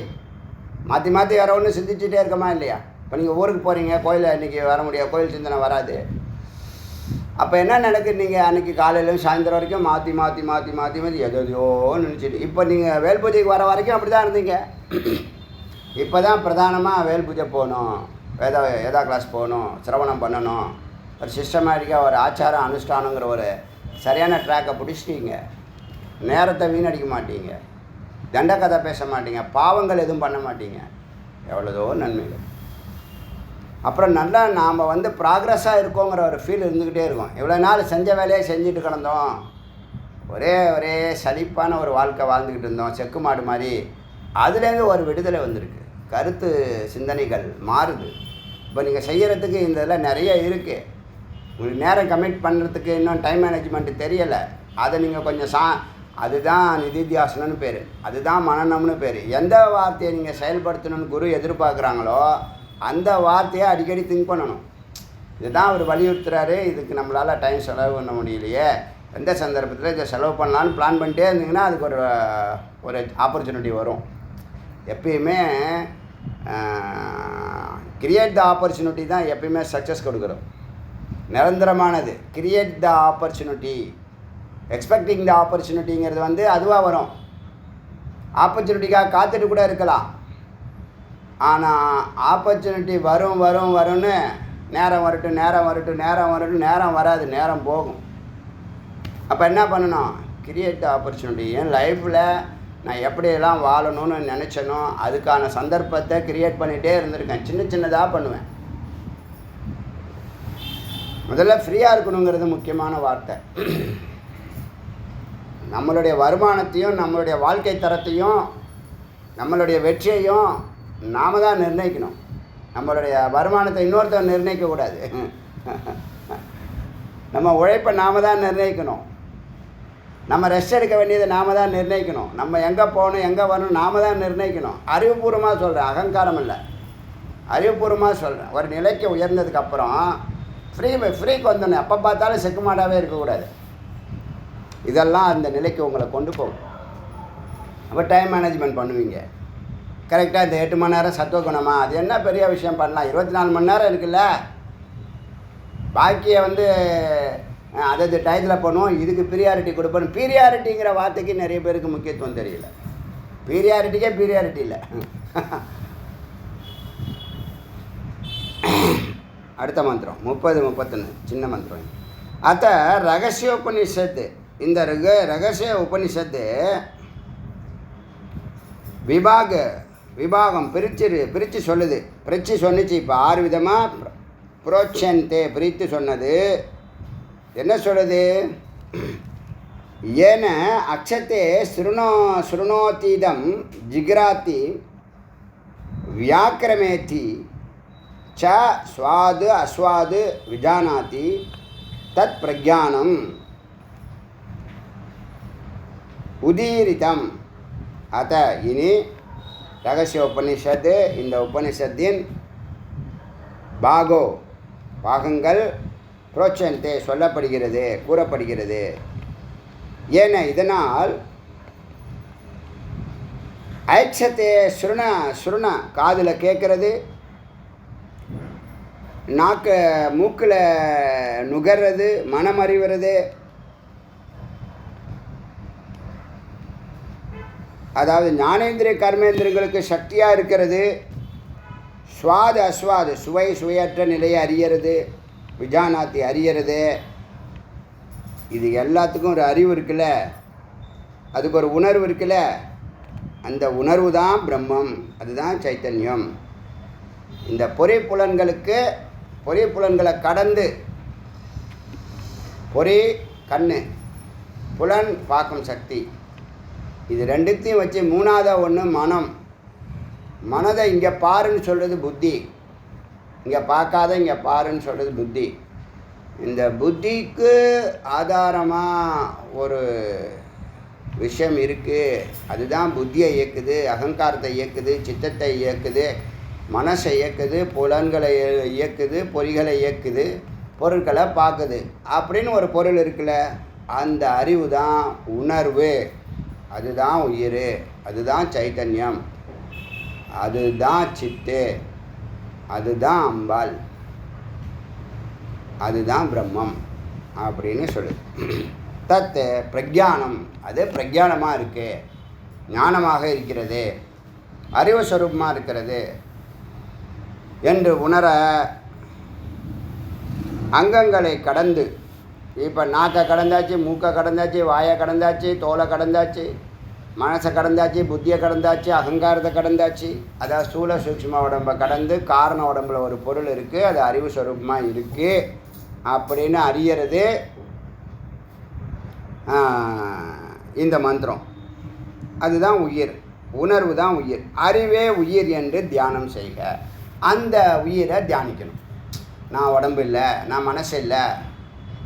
Speaker 1: மாற்றி மாற்றி வேறு ஒன்று சிந்திச்சுட்டே இருக்கமா இல்லையா? இப்போ நீங்கள் ஊருக்கு போகிறீங்க, கோயிலில் இன்றைக்கி வர முடியாது, கோயில் சிந்தனை வராது. அப்போ என்ன நடக்குது? நீங்கள் அன்றைக்கி காலையிலேருந்து சாயந்தரம் வரைக்கும் மாற்றி எதையோ நினச்சிட்டு, இப்போ நீங்கள் வேல் பூஜைக்கு வர வரைக்கும் அப்படி தான் இருந்தீங்க. இப்போ தான் பிரதானமாக வேல் பூஜை போகணும், வேதா கிளாஸ் போகணும், சிரவணம் பண்ணணும், ஒரு சிஸ்டமேட்டிக்காக ஒரு ஆச்சாரம் அனுஷ்டானங்கிற ஒரு சரியான ட்ராக்கை பிடிச்சிட்டீங்க. நேரத்தை வீணடிக்க மாட்டீங்க, தண்டக்கதை பேச மாட்டீங்க, பாவங்கள் எதுவும் பண்ண மாட்டீங்க. எவ்வளோதோ நன்மைகள். அப்புறம் நல்லா நாம் ப்ராக்ரஸாக இருக்கோங்கிற ஒரு ஃபீல் இருந்துக்கிட்டே இருக்கும். இவ்வளோ நாள் செஞ்ச வேலையை செஞ்சுட்டு கிடந்தோம், ஒரே சலிப்பான ஒரு வாழ்க்கை வாழ்ந்துக்கிட்டு இருந்தோம், செக்கு மாடு மாதிரி. அதுலேருந்து ஒரு விடுதலை வந்திருக்கு, கருத்து சிந்தனைகள் மாறுது. இப்போ நீங்கள் செய்கிறதுக்கு இந்த இதில் நிறைய இருக்குது. உங்களுக்கு நேரம் கமிட் பண்ணுறதுக்கு இன்னும் டைம் மேனேஜ்மெண்ட்டு தெரியலை. அதை நீங்கள் கொஞ்சம் அதுதான் நிதித்தியாசனம்னு பேர், அதுதான் மனநம்னு பேர். எந்த வார்த்தையை நீங்கள் செயல்படுத்தணும்னு குரு எதிர்பார்க்குறாங்களோ அந்த வார்த்தையை அடிக்கடி திங்க் பண்ணணும். இதுதான் அவர் வலியுறுத்துறாரு. இதுக்கு நம்மளால் டைம் செலவு பண்ண முடியலையே, எந்த சந்தர்ப்பத்தில் இதை செலவு பண்ணலான்னு பிளான் பண்ணிட்டே இருந்தீங்கன்னா அதுக்கு ஒரு ஆப்பர்ச்சுனிட்டி வரும். எப்பயுமே கிரியேட் த ஆப்பர்ச்சுனிட்டி தான் எப்பயுமே சக்ஸஸ் கொடுக்குறோம், நிரந்தரமானது. Create the opportunity, expecting the ஆப்பர்ச்சுனிட்டிங்கிறது அதுவாக வரும். ஆப்பர்ச்சுனிட்டிக்காக காத்துட்டு கூட இருக்கலாம். ஆனால் ஆப்பர்ச்சுனிட்டி வரும்னு நேரம் வரட்டும் வராது, நேரம் போகும். அப்போ என்ன பண்ணணும்? Create opportunity. என் லைஃப்பில் நான் எப்படியெல்லாம் வாழணும்னு நினச்சனோ அதுக்கான சந்தர்ப்பத்தை கிரியேட் பண்ணிகிட்டே இருந்திருக்கேன். சின்னதாக பண்ணுவேன். முதல்ல ஃப்ரீயாக இருக்கணுங்கிறது முக்கியமான வார்த்தை. நம்மளுடைய வருமானத்தையும் நம்மளுடைய வாழ்க்கை தரத்தையும் நம்மளுடைய வெற்றியையும் நாம் தான் நிர்ணயிக்கணும். நம்மளுடைய வருமானத்தை இன்னொருத்தர் நிர்ணயிக்கக்கூடாது. நம்ம உழைப்பை நாம் தான் நிர்ணயிக்கணும். நம்ம ரெஸ்ட் எடுக்க வேண்டியதை நாம் தான் நிர்ணயிக்கணும். நம்ம எங்கே போகணும் எங்கே வரணும் நாம் தான் நிர்ணயிக்கணும். அறிவுபூர்வமாக சொல்கிறேன், அகங்காரம் இல்லை, அறிவுபூர்வமாக சொல்கிறேன். ஒரு நிலைக்கு உயர்ந்ததுக்கப்புறம் ஃப்ரீக்கு வந்துடணும். எப்போ பார்த்தாலும் செக்குமாடாகவே இருக்கக்கூடாது. இதெல்லாம் அந்த நிலைக்கு உங்களை கொண்டு போகும். அப்போ டைம் மேனேஜ்மெண்ட் பண்ணுவீங்க கரெக்டாக. இந்த 8 மணி நேரம் சத்துவகுணமா, அது என்ன பெரிய விஷயம் பண்ணலாம்? 24 மணி நேரம் இருக்குல்ல, பாக்கியை அதாவது டயத்தில் பண்ணுவோம். இதுக்கு ப்ரியாரிட்டி கொடுப்போம். பீரியாரிட்டிங்கிற வார்த்தைக்கு நிறைய பேருக்கு முக்கியத்துவம் தெரியல. பீரியாரிட்டிக்கே பீரியாரிட்டி இல்லை. அடுத்த மந்திரம் 30-31 சின்ன மந்திரம். அத்த ரகசிய உபனிஷத்து. இந்த ரகசிய உபனிஷத்து விபாகம் பிரித்து சொல்லுது. பிரித்து சொன்னிச்சு. இப்போ 6 விதமாக புரோச்சந்தே பிரித்து சொன்னது. என்ன சொல்லுது? ஏன அக்ஷத்தே ஸ்ருணோதீதம் ஜிக்ராத்தி வியாக்கிரமேத்தி ச ஸ்வாது அஸ்வாது விஜானாதி தத் பிரஜானம் உதீரிதம். அத இனி ரகசிய உபனிஷத்து, இந்த உபனிஷத்தின் பாகங்கள் புரோச்சந்தே சொல்லப்படுகிறது, கூறப்படுகிறது. ஏன இதனால் ஐட்சத்தே சுருண காதில் கேட்கறது, மூக்கில் நுகர்றது, மனம் அறிவுறது, அதாவது ஞானேந்திரிய கர்மேந்திரங்களுக்கு சக்தியாக இருக்கிறது. ஸ்வாது அஸ்வாது சுவையற்ற நிலையை அறியறது, விஜானாத்தி அறியறது. இது எல்லாத்துக்கும் ஒரு அறிவு இருக்குல்ல, அதுக்கு ஒரு உணர்வு இருக்குல்ல, அந்த உணர்வு தான் பிரம்மம், அதுதான் சைத்தன்யம். இந்த பொறிப்புலன்களை கடந்து, கண்ணு, புலன் பார்க்கும் சக்தி, இது ரெண்டுத்தையும் வச்சு மூணாவதா ஒன்று மனதை இங்கே பாருன்னு சொல்கிறது புத்தி. இங்கே பார்க்காத இங்கே பாருன்னு சொல்கிறது புத்தி. இந்த புத்திக்கு ஆதாரமாக ஒரு விஷயம் இருக்குது, அதுதான் புத்தியை இயக்குது, அகங்காரத்தை இயக்குது, சித்தத்தை இயக்குது, மனசை இயக்குது, புலன்களை இயக்குது, பொறிகளை இயக்குது, பொருட்களை பார்க்குது அப்படின்னு ஒரு பொருள் இருக்குல்ல, அந்த அறிவு தான் உணர்வு, அதுதான் உயிர், அதுதான் சைத்தன்யம், அதுதான் சித்து, அதுதான் அம்பாள், அதுதான் பிரம்மம் அப்படின்னு சொல்லுது. தத்து பிரக்ஞானம், அது பிரக்ஞானமாக இருக்குது, ஞானமாக இருக்கிறது, அறிவு ஸ்வரூபமாக இருக்கிறது என்று உணர அங்கங்களை கடந்து, இப்போ நாக்கை கடந்தாச்சு, மூக்கை கடந்தாச்சு, வாயை கடந்தாச்சு, தோலை கடந்தாச்சு, மனசை கடந்தாச்சு, புத்தியை கடந்தாச்சு, அகங்காரத்தை கடந்தாச்சு, அதாவது ஸ்தூல சூக்ஷ்ம உடம்பை கடந்து காரண உடம்பில் ஒரு பொருள் இருக்குது, அது அறிவு ஸ்வரூபமாக இருக்குது அப்படின்னு அறியறது இந்த மந்திரம். அதுதான் உயிர், உணர்வு தான் உயிர், அறிவே உயிர் என்று தியானம் செய்க. அந்த உயிரை தியானிக்கணும். நான் உடம்பு இல்லை, நான் மனசு இல்லை.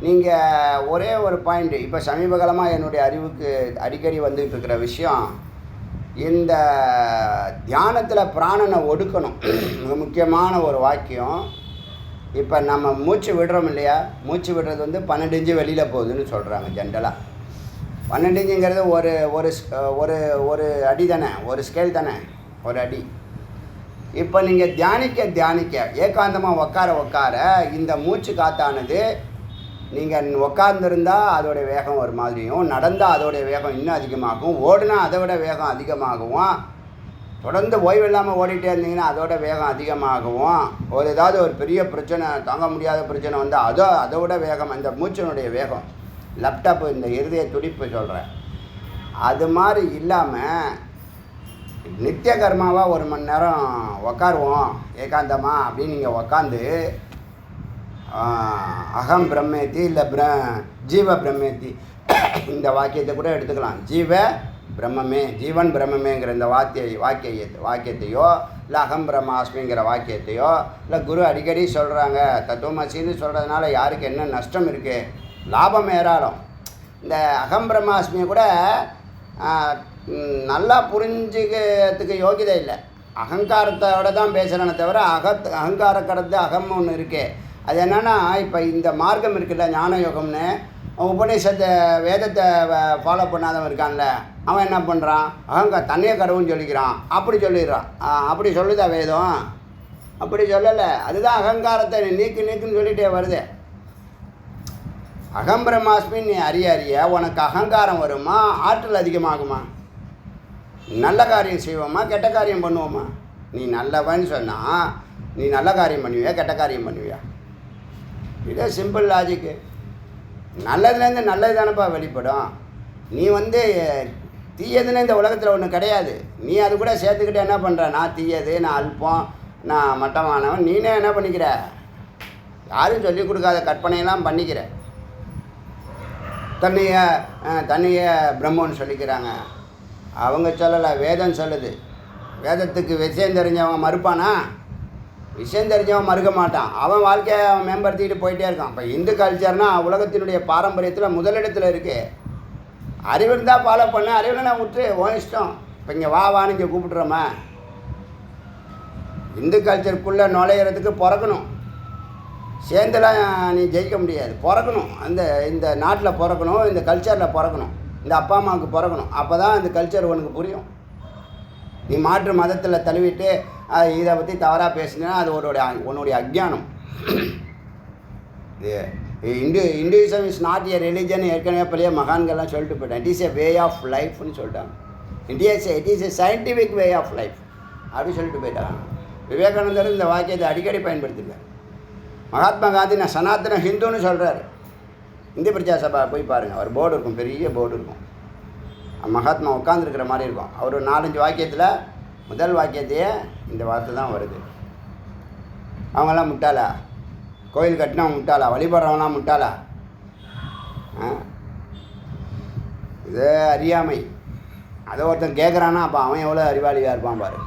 Speaker 1: நீங்கள் ஒரே ஒரு பாயிண்ட்டு, இப்போ சமீப காலமாக என்னுடைய அறிவுக்கு அடிக்கடி வந்துட்டு இருக்கிற விஷயம், இந்த தியானத்தில் பிராணனை ஒடுக்கணும். மிக முக்கியமான ஒரு வாக்கியம். இப்போ நம்ம மூச்சு விடுறோம் இல்லையா, மூச்சு விடுறது 12 இன்ச்சு வெளியில் போகுதுன்னு சொல்கிறாங்க ஜென்ரலாக. 12 இன்ச்சுங்கிறது ஒரு ஒரு ஒரு ஒரு அடி தானே, ஒரு ஸ்கேல் தானே, ஒரு அடி. இப்போ நீங்கள் தியானிக்க ஏகாந்தமாக உட்கார இந்த மூச்சு காத்தானது நீங்கள் உக்காந்துருந்தா அதோடைய வேகம் ஒரு மாதிரியும், நடந்தால் அதோடைய வேகம் இன்னும் அதிகமாகும், ஓடுனா அதை விட வேகம் அதிகமாகவும், தொடர்ந்து ஓய்வு இல்லாமல் ஓடிட்டே இருந்தீங்கன்னா அதோட வேகம் அதிகமாகவும், ஏதாவது ஒரு பெரிய பிரச்சனை தாங்க முடியாத பிரச்சனை வந்து அதை விட வேகம், அந்த மூச்சினுடைய வேகம், லேப்டாப்பு இந்த இருதய துடிப்பு சொல்கிறேன், அது மாதிரி இல்லாமல் நித்திய கர்மாவாக 1 மணி நேரம் உக்காருவோம் ஏகாந்தமாக அப்படின்னு நீங்கள் உக்காந்து அகம் பிரம்மேத்தி இல்லை ஜீவ பிரம்மேத்தி இந்த வாக்கியத்தை கூட எடுத்துக்கலாம். ஜீவ பிரம்மமே, ஜீவன் பிரம்மமேங்கிற இந்த வாக்கியத்தையோ இல்லை அகம் பிரம்மாஸ்மிங்கிற வாக்கியத்தையோ இல்லை குரு அடிக்கடி சொல்கிறாங்க தத்துவமசின்னு சொல்கிறதுனால யாருக்கு என்ன நஷ்டம் இருக்குது, லாபம் ஏராளம். இந்த அகம் பிரம்மாஸ்மியை கூட நல்லா புரிஞ்சுக்கிறதுக்கு யோகிதை இல்லை, அகங்காரத்தோட தான் பேசுகிறேனே தவிர அகங்கார கடந்து அகம்னு ஒன்று இருக்குது. அது என்னென்னா இப்போ இந்த மார்க்கம் இருக்குல்ல ஞான யோகம்னு, உபநிஷத்தை வேதத்தை ஃபாலோ பண்ணாதவன் இருக்கான்ல, அவன் என்ன பண்ணுறான், தன்னையே கடவுள்னு சொல்லிக்கிறான், அப்படி சொல்லிடுறான். அப்படி சொல்லுதா வேதம்? அப்படி சொல்லலை. அதுதான் அகங்காரத்தை நீக்குன்னு சொல்லிகிட்டே வருது. அகம் பிரம்மாஸ்மின்னு நீ அறிய உனக்கு அகங்காரம் வருமா, ஆற்றல் அதிகமாகுமா, நல்ல காரியம் செய்வோமா கெட்ட காரியம் பண்ணுவோமா? நீ நல்லவன்னு சொன்னால் நீ நல்ல காரியம் பண்ணுவியா கெட்ட காரியம் பண்ணுவியா? இதே சிம்பிள் லாஜிக்கு. நல்லதுலேருந்து நல்லது தானப்பா வெளிப்படும். நீ வந்து தீயதுன்னு இந்த உலகத்தில் ஒன்று கிடையாது. நீ அது கூட சேர்த்துக்கிட்டு என்ன பண்ணுற, நான் தீயது, நான் அல்பம், நான் மட்டமானவன், நீனே என்ன பண்ணிக்கிற, யாரும் சொல்லிக் கொடுக்காத கற்பனையெல்லாம் பண்ணிக்கிற. தன்னையே பிரம்மன்னு சொல்லிக்கிறாங்க. அவங்க சொல்லலை, வேதம் சொல்லுது. வேதத்துக்கு விஷயம் தெரிஞ்சவன் மறுப்பானா? விஷயம் தெரிஞ்சவன் மறுக்க மாட்டான். அவன் வாழ்க்கையை அவன் மேம்படுத்திக்கிட்டு போயிட்டே இருக்கான். இப்போ இந்து கல்ச்சர்னால் உலகத்தினுடைய பாரம்பரியத்தில் முதலிடத்தில் இருக்குது. அறிவு இருந்தால் ஃபாலோ பண்ண, அறிவில் நான் விட்டு உன் இஷ்டம். இப்போ இங்கே வான்னு இங்கே கூப்பிட்றோமா? இந்து கல்ச்சருக்குள்ளே நுழையிறதுக்கு பிறக்கணும். சேர்ந்துலாம் நீ ஜெயிக்க முடியாது. பிறக்கணும், இந்த நாட்டில் பிறக்கணும், இந்த கல்ச்சரில் பிறக்கணும், இந்த அப்பா அம்மாவுக்கு பிறக்கணும். அப்போ தான் இந்த கல்ச்சர் உனக்கு புரியும். நீ மாற்று மதத்தில் தழுவிட்டு இதை பற்றி தவறாக பேசினா அது உன்னுடைய அஜ்ஞானம். Hinduism is not a religion. ஏற்கனவே பெரிய மகான்கள்லாம் சொல்லிட்டு போயிட்டேன். It is a way of லைஃப்னு சொல்லிட்டாங்க. It is a scientific way of life அப்படின்னு சொல்லிட்டு போயிட்டாங்க. விவேகானந்தர் இந்த வாக்கியத்தை அடிக்கடி பயன்படுத்திருக்கார். மகாத்மா காந்தி நான் சனாத்தன ஹிந்துன்னு சொல்கிறார். இந்திய பிரஜா சபா போய் பாருங்கள், அவர் போர்டு இருக்கும், பெரிய போர்டு இருக்கும். மகாத்மா உட்காந்துருக்கிற மாதிரி இருக்கும். அவர் 4-5 வாக்கியத்தில் முதல் வாக்கியத்தையே இந்த வார்த்தை தான் வருது. அவங்கெல்லாம் முட்டாளா? கோயில் கட்டினவன் முட்டாளா? வழிபடுறவங்களாம் முட்டாளா? இது அறியாமை. அதை ஒருத்தன் கேட்குறான்னா அப்போ அவன் எவ்வளோ அறிவாளியாக இருப்பான் பாரு.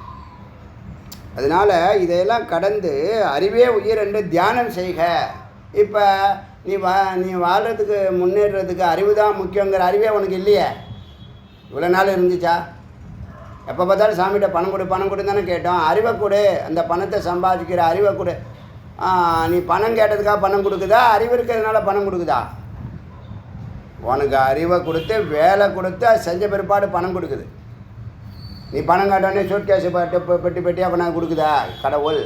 Speaker 1: அதனால் இதையெல்லாம் கடந்து அறிவே உயிர் என்று தியானம் செய்க. இப்போ நீ வாழ்கிறதுக்கு முன்னேறதுக்கு அறிவு தான் முக்கியங்கிற அறிவே உனக்கு இல்லையே. இவ்வளோ நாள் இருந்துச்சா? எப்போ பார்த்தாலும் சாமிகிட்ட பணம் கொடு தானே கேட்டோம். அறிவை கொடு, அந்த பணத்தை சம்பாதிக்கிற அறிவை கொடு. நீ பணம் கேட்டதுக்காக பணம் கொடுக்குதா, அறிவு இருக்கிறதுனால பணம் கொடுக்குதா? உனக்கு அறிவை கொடுத்து வேலை கொடுத்து செஞ்ச பிற்பாடு பணம் கொடுக்குது. நீ பணம் காட்டோடனே சூட்கேஸு பெட்டியாக பணம் கொடுக்குதா கடவுள்?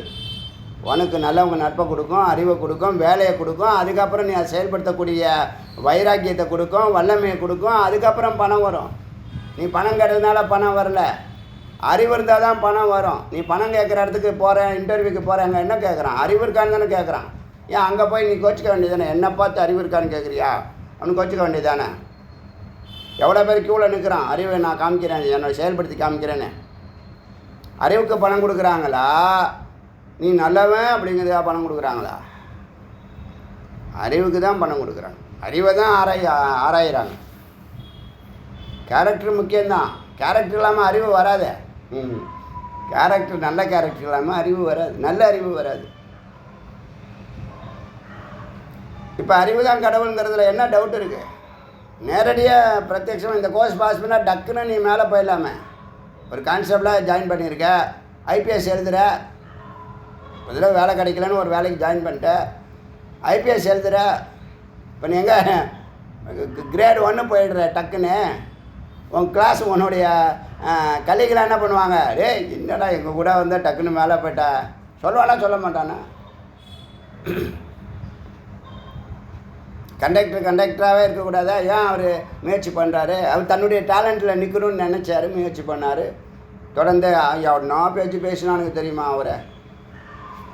Speaker 1: உனக்கு நல்லவங்க நட்பை கொடுக்கும், அறிவை கொடுக்கும், வேலையை கொடுக்கும். அதுக்கப்புறம் நீ அதை செயல்படுத்தக்கூடிய வைராக்கியத்தை கொடுக்கும், வல்லமையை கொடுக்கும். அதுக்கப்புறம் பணம் வரும். நீ பணம் கேட்டதுனால பணம் வரல, அறிவு இருந்தால் தான் பணம் வரும். நீ பணம் கேட்குற இடத்துக்கு போகிறேன், இன்டர்வியூக்கு போகிறேன், அங்கே என்ன கேட்குறான்? அறிவு இருக்கான்னு தானே கேட்குறான். ஏன் அங்கே போய் நீ கோச்சிக்க வேண்டியதானே? என்ன பார்த்து அறிவு இருக்கான்னு கேட்குறியா? அவனுக்கு கோச்சிக்க வேண்டியதானே? எவ்வளோ பேர் க்யூவில் நிற்கிறான், அறிவை நான் காமிக்கிறேன், என்னை செயல்படுத்தி காமிக்கிறேன்னு. அறிவுக்கு பணம் கொடுக்குறாங்களா, நீ நல்லவன் அப்படிங்கிறதுக்காக பணம் கொடுக்குறாங்களா? அறிவுக்கு தான் பணம் கொடுக்குறாங்க. அறிவை தான் ஆராயிறாங்க. கேரக்டர் முக்கியம்தான். கேரக்டர் இல்லாமல் அறிவு வராது. கேரக்டர் நல்ல கேரக்டர் இல்லாமல் அறிவு வராது, நல்ல அறிவு வராது. இப்போ அறிவு தான் கடவுளுங்கிறதுல என்ன டவுட் இருக்குது? நேரடியாக பிரத்யட்சமாக இந்த கோர்ஸ் பாஸ் பண்ணால் டக்குன்னு நீ மேலே போயிடலாமே. ஒரு கான்செப்டில் ஜாயின் பண்ணியிருக்க, ஐபிஎஸ் எழுதுகிற, இதில் வேலை கிடைக்கலன்னு ஒரு வேலைக்கு ஜாயின் பண்ணிட்ட, ஐபிஎஸ் எழுதுகிற. இப்போ நீ எங்கே கிரேட் 1 போயிடுற டக்குன்னு. உன் கிளாஸ் உன்னுடைய கல்விகளாக என்ன பண்ணுவாங்க? டேய் என்னடா எங்கள் கூட வந்தால் டக்குன்னு மேலே போயிட்டா சொல்லுவானா சொல்ல மாட்டானா? கண்டக்டராகவே இருக்கக்கூடாதா? ஏன் அவர் முயற்சி பண்ணுறாரு? அவர் தன்னுடைய டேலண்ட்டில் நிற்கணும்னு நினச்சாரு, முயற்சி பண்ணார். தொடர்ந்து என்ன பேச்சு பேசினானுங்க தெரியுமா? அவரை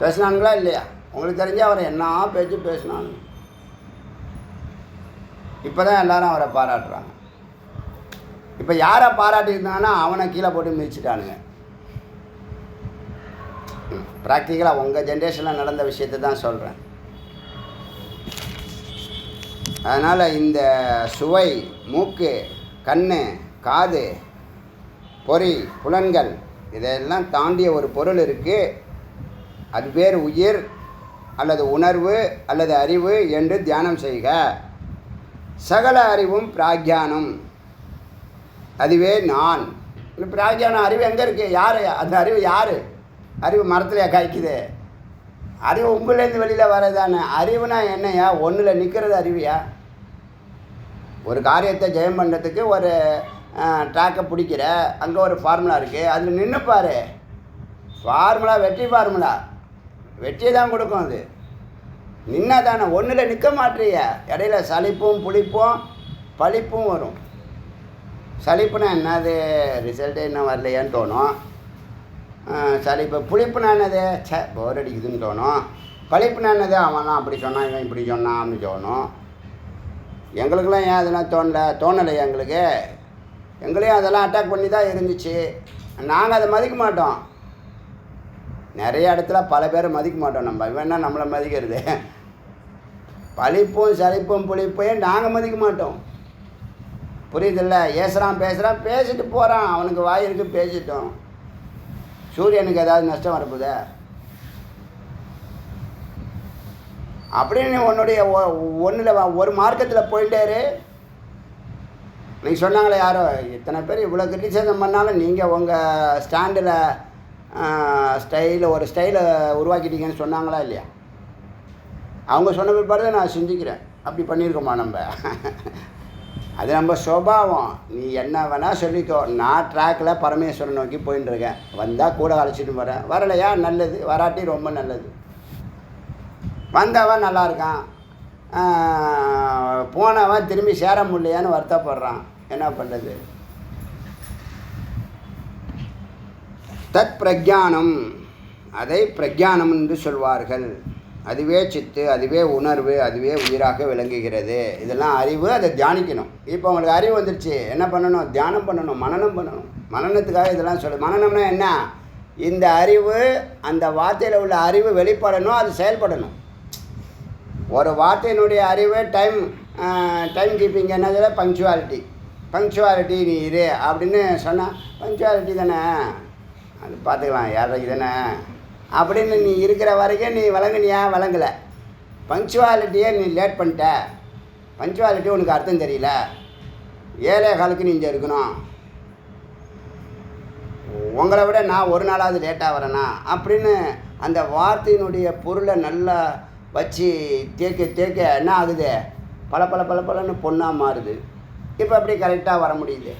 Speaker 1: பேசினானுங்களா இல்லையா? உங்களுக்கு தெரிஞ்சு அவரை என்ன பேச்சு பேசினானு. இப்போ தான் எல்லாரும் அவரை பாராட்டுறாங்க. இப்போ யாரை பாராட்டியிருந்தாங்கன்னா அவனை கீழே போட்டு மிதிச்சிட்டானுங்க. ப்ராக்டிக்கலாக உங்கள் ஜென்ரேஷனில் நடந்த விஷயத்தை தான் சொல்கிறேன். அதனால் இந்த சுவை, மூக்கு, கண், காது, பொறி, புலன்கள் இதெல்லாம் தாண்டிய ஒரு பொருள் இருக்குது. அது பேர் உயிர் அல்லது உணர்வு அல்லது அறிவு என்று தியானம் செய்க. சகல அறிவும் பிராக்யானம், அதுவே நான். இந்த பிராக்யானம் அறிவு எங்கே இருக்குது? யார் அந்த அறிவு? யார்? அறிவு மரத்துலையா காய்க்குது? அறிவு உங்களேருந்து வெளியில் வரதானே. அறிவுனா என்னையா? ஒன்றில் நிற்கிறது அறிவியா? ஒரு காரியத்தை ஜெயம் பண்ணுறதுக்கு ஒரு ட்ராக்கை பிடிக்கிற, அங்கே ஒரு ஃபார்முலா இருக்குது, அதில் நின்றுப்பார். ஃபார்முலா வெற்றி ஃபார்முலா, வெற்றியை தான் கொடுக்கும். அது நின்னா தானே. ஒன்றில் நிற்க மாட்டேறிய. இடையில சலிப்பும் புளிப்பும் பளிப்பும் வரும். சலிப்புனா என்னது? ரிசல்ட்டே இன்னும் வரலையான்னு தோணும். சலிப்பு. புளிப்புனா என்னது? போர் அடிக்குதுன்னு தோணும். பளிப்புனா என்னது? அவன்லாம் அப்படி சொன்னான், இவன் இப்படி சொன்னான் அப்படின்னு தோணும். எங்களுக்கெல்லாம் ஏன் அதெல்லாம் தோணலையா? எங்களையும் அதெல்லாம் அட்டாக் பண்ணி தான் இருந்துச்சு. நாங்கள் அதை மதிக்க மாட்டோம். நிறைய இடத்துல பல பேரை மதிக்க மாட்டோம். நம்ம இவன்னா நம்மளை மதிக்கிறது. பளிப்பும் சலிப்பும் புளிப்பையும் நாங்கள் மதிக்க மாட்டோம். புரியுதில்ல? ஏசுகிறான் பேசுகிறான், பேசிட்டு போகிறான். அவனுக்கு வாய் இருக்கு, பேசிட்டோம். சூரியனுக்கு ஏதாவது நஷ்டம் வரப்போதா? அப்படின்னு உன்னுடைய ஒன்றில் ஒரு மார்க்கத்தில் போயிட்டாரு. நீங்கள் சொன்னாங்களே யாரோ, இத்தனை பேர் இவ்வளோ கிரிட்டிசிசம் பண்ணாலும் நீங்கள் உங்கள் ஸ்டாண்டில் ஒரு ஸ்டைலை உருவாக்கிட்டீங்கன்னு சொன்னாங்களா இல்லையா? அவங்க சொன்ன பிற்பாடு தான் நான் சிந்திக்கிறேன், அப்படி பண்ணியிருக்கோமா நம்ம? அது நம்ம சுபாவம். நீ என்ன வேணால் சொல்லிக்கோ. நான் ட்ராக்கில் பரமேஸ்வரன் நோக்கி போயின்னு இருக்கேன். வந்தால் கூட அழைச்சிட்டு வரேன், வரலையா நல்லது, வராட்டி ரொம்ப நல்லது. வந்தவன் நல்லா இருக்கான், போனவன் திரும்பி சேர முடியலையான்னு வருத்தப்படுறான். என்ன பண்ணுறது? தத் பிரக்ஞானம், அதை பிரக்ஞானம் என்று சொல்வார்கள். அதுவே சித்து, அதுவே உணர்வு, அதுவே உயிராக விளங்குகிறது. இதெல்லாம் அறிவு. அதை தியானிக்கணும். இப்போ உங்களுக்கு அறிவு வந்துடுச்சு, என்ன பண்ணணும்? தியானம் பண்ணணும், மனனம் பண்ணணும். மனனத்துக்காக இதெல்லாம் சொல்லு. மனனம்னா என்ன? இந்த அறிவு, அந்த வார்த்தையில் உள்ள அறிவு வெளிப்படணும், அது செயல்படணும். ஒரு வார்த்தையினுடைய அறிவு டைம் கீப்பிங் என்னது? பங்க்சுவாலிட்டி நீ இரு அப்படின்னு சொன்னால் பங்க்சுவாலிட்டி தானே, அது பார்த்துக்கலாம் யாருக்கு தானே அப்படின்னு நீ இருக்கிற வரைக்கும் நீ விளங்குனியா? விளங்கலை. பங்க்சுவாலிட்டியே நீ லேட் பண்ணிட்ட. பங்க்சுவாலிட்டி உனக்கு அர்த்தம் தெரியல. 7:15 நீ இங்கே இருக்கணும். உங்களை விட நான் ஒரு நாளாவது லேட்டாக வரேனா அப்படின்னு அந்த வார்த்தையினுடைய பொருளை நல்லா வச்சு தேக்க என்ன ஆகுது? பலன்னு பொண்ணாக மாறுது. இப்போ அப்படி கரெக்டாக வர முடியுது.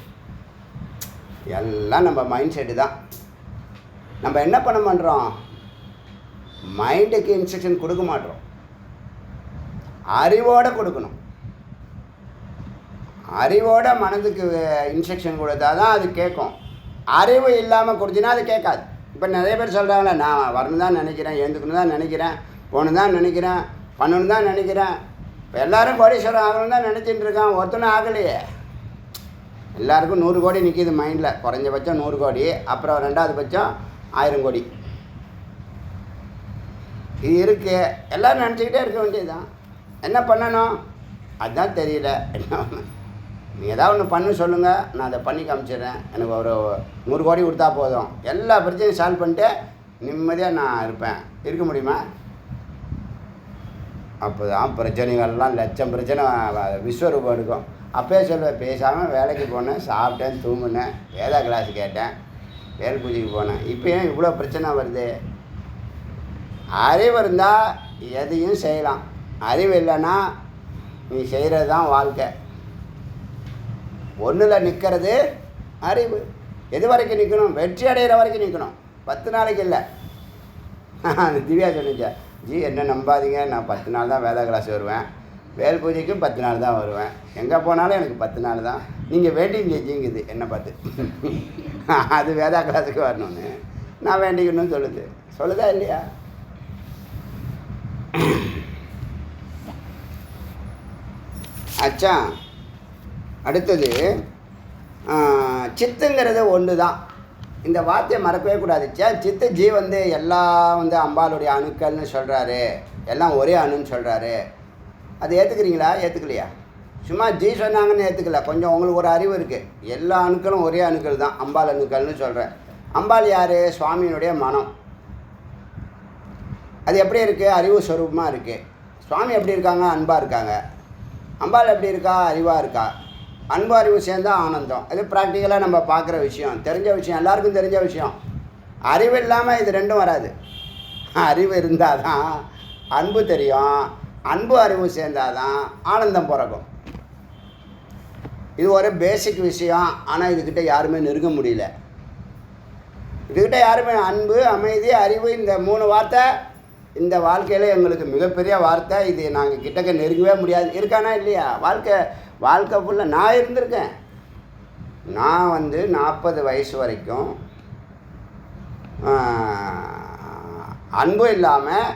Speaker 1: எல்லாம் நம்ம மைண்ட் செட்டு தான். நம்ம என்ன பண்ணுறோம்? மைண்டுக்கு இன்ஸ்ட்ரக்ஷன் கொடுக்க மாட்டோம், அறிவோடு கொடுக்கணும். அறிவோட மனதுக்கு இன்ஸ்ட்ரக்ஷன் கொடுத்தா தான் அது கேட்கும். அறிவு இல்லாமல் கொடுத்தினா அது கேட்காது. இப்போ நிறைய பேர் சொல்கிறாங்களே, நான் வரணும் தான் நினைக்கிறேன், எழுந்துக்கணும் தான் நினைக்கிறேன், போகணும் தான் நினைக்கிறேன், பண்ணணும் தான் நினைக்கிறேன். இப்போ எல்லோரும் கோடீஸ்வரம் ஆகணும் தான் நினச்சிட்டு இருக்கான். ஒருத்தனும் ஆகலையே. எல்லாருக்கும் 100 கோடி நிற்கிது மைண்டில். குறைஞ்சபட்சம் 100 கோடி, அப்புறம் 2வது பட்சம் 1000 கோடி. இது இருக்குது. எல்லோரும் நினச்சிக்கிட்டே இருக்க வேண்டியது தான். என்ன பண்ணணும்? அதுதான் தெரியல. என்ன ஒன்று நீங்கள் ஏதாவது ஒன்று பண்ணு சொல்லுங்கள், நான் அதை பண்ணி காமிச்சிடுறேன். எனக்கு ஒரு 100 கோடி கொடுத்தா போதும், எல்லா பிரச்சனையும் சால்வ் பண்ணிட்டு நிம்மதியாக நான் இருக்க முடியுமா? அப்போ தான் பிரச்சனைகள்லாம் லட்சம் பிரச்சனை விஸ்வரூபம் எடுக்கும். அப்போயே சொல்லுவேன், பேசாமல் வேலைக்கு போனேன், சாப்பிட்டேன், தூங்குனேன், வேதா கிளாஸ் கேட்டேன், வேல் பூஜைக்கு போனேன். இப்போ ஏன் இவ்வளோ பிரச்சனை வருது? அறிவு இருந்தால் எதையும் செய்யலாம். அறிவு இல்லைன்னா நீ செய்கிறது தான் வாழ்க்கை. ஒன்றில் நிற்கிறது அறிவு. எது வரைக்கும் நிற்கணும்? வெற்றி அடைகிற வரைக்கும் நிற்கணும். 10 நாளைக்கு இல்லை. திவ்யா சொன்னிச்சா, ஜி என்ன நம்பாதீங்க, நான் 10 நாள் தான் வேதா கிளாஸ் வருவேன், வேல் பூஜைக்கும் 10 நாள் தான் வருவேன். எங்கே போனாலும் எனக்கு 10 நாள் தான். நீங்கள் வெயிட்டிங் செஞ்சுங்குது என்னை பார்த்து. அது வேதா கிளாஸுக்கு வரணும்னு நான் வேண்டிக்கணும்னு சொல்லுதா இல்லையா? அச்சா, அடுத்தது சித்துங்கிறது ஒன்று தான். இந்த வார்த்தையை மறக்கவே கூடாது. சித்து ஜி வந்து எல்லாம் வந்து அம்பாளுடைய அணுக்கள்னு சொல்கிறாரு, எல்லாம் ஒரே அணுன்னு சொல்கிறாரு. அது ஏற்றுக்கிறீங்களா? ஏற்றுக்கலையா? சும்மா ஜி சொன்னாங்கன்னு ஏற்றுக்கல. கொஞ்சம் உங்களுக்கு ஒரு அறிவு இருக்குது. எல்லா அணுக்களும் ஒரே அணுக்கள் தான், அம்பாள் அணுக்கள்னு சொல்கிறேன். அம்பாள் யார்? சுவாமியினுடைய மனம். அது எப்படி இருக்குது? அறிவு ஸ்வரூபமாக இருக்குது. சுவாமி எப்படி இருக்காங்க? அன்பாக இருக்காங்க. அம்பாள் எப்படி இருக்கா? அறிவாக இருக்கா. அன்பு அறிவு சேர்ந்தால் ஆனந்தம். அது ப்ராக்டிக்கலாக நம்ம பார்க்குற விஷயம், தெரிஞ்ச விஷயம், எல்லாருக்கும் தெரிஞ்ச விஷயம். அறிவு இல்லாமல் இது ரெண்டும் வராது. அறிவு இருந்தால் தான் அன்பு தெரியும், அன்பு அறிவு சேர்ந்தால் தான் ஆனந்தம் பிறக்கும். இது ஒரு பேசிக் விஷயம். ஆனால் இதுக்கிட்ட யாருமே நெருங்க முடியல. இதுக்கிட்ட யாருமே அன்பு, அமைதி, அறிவு, இந்த 3 வார்த்தை இந்த வாழ்க்கையில் எங்களுக்கு மிகப்பெரிய வார்த்தை. இது நாங்கள் கிட்டக்க நெருங்கவே முடியாது. இருக்கானா இல்லையா? வாழ்க்கை ஃபுல்லாக நான் இருந்திருக்கேன். நான் வந்து 40 வயசு வரைக்கும் அன்பு இல்லாமல்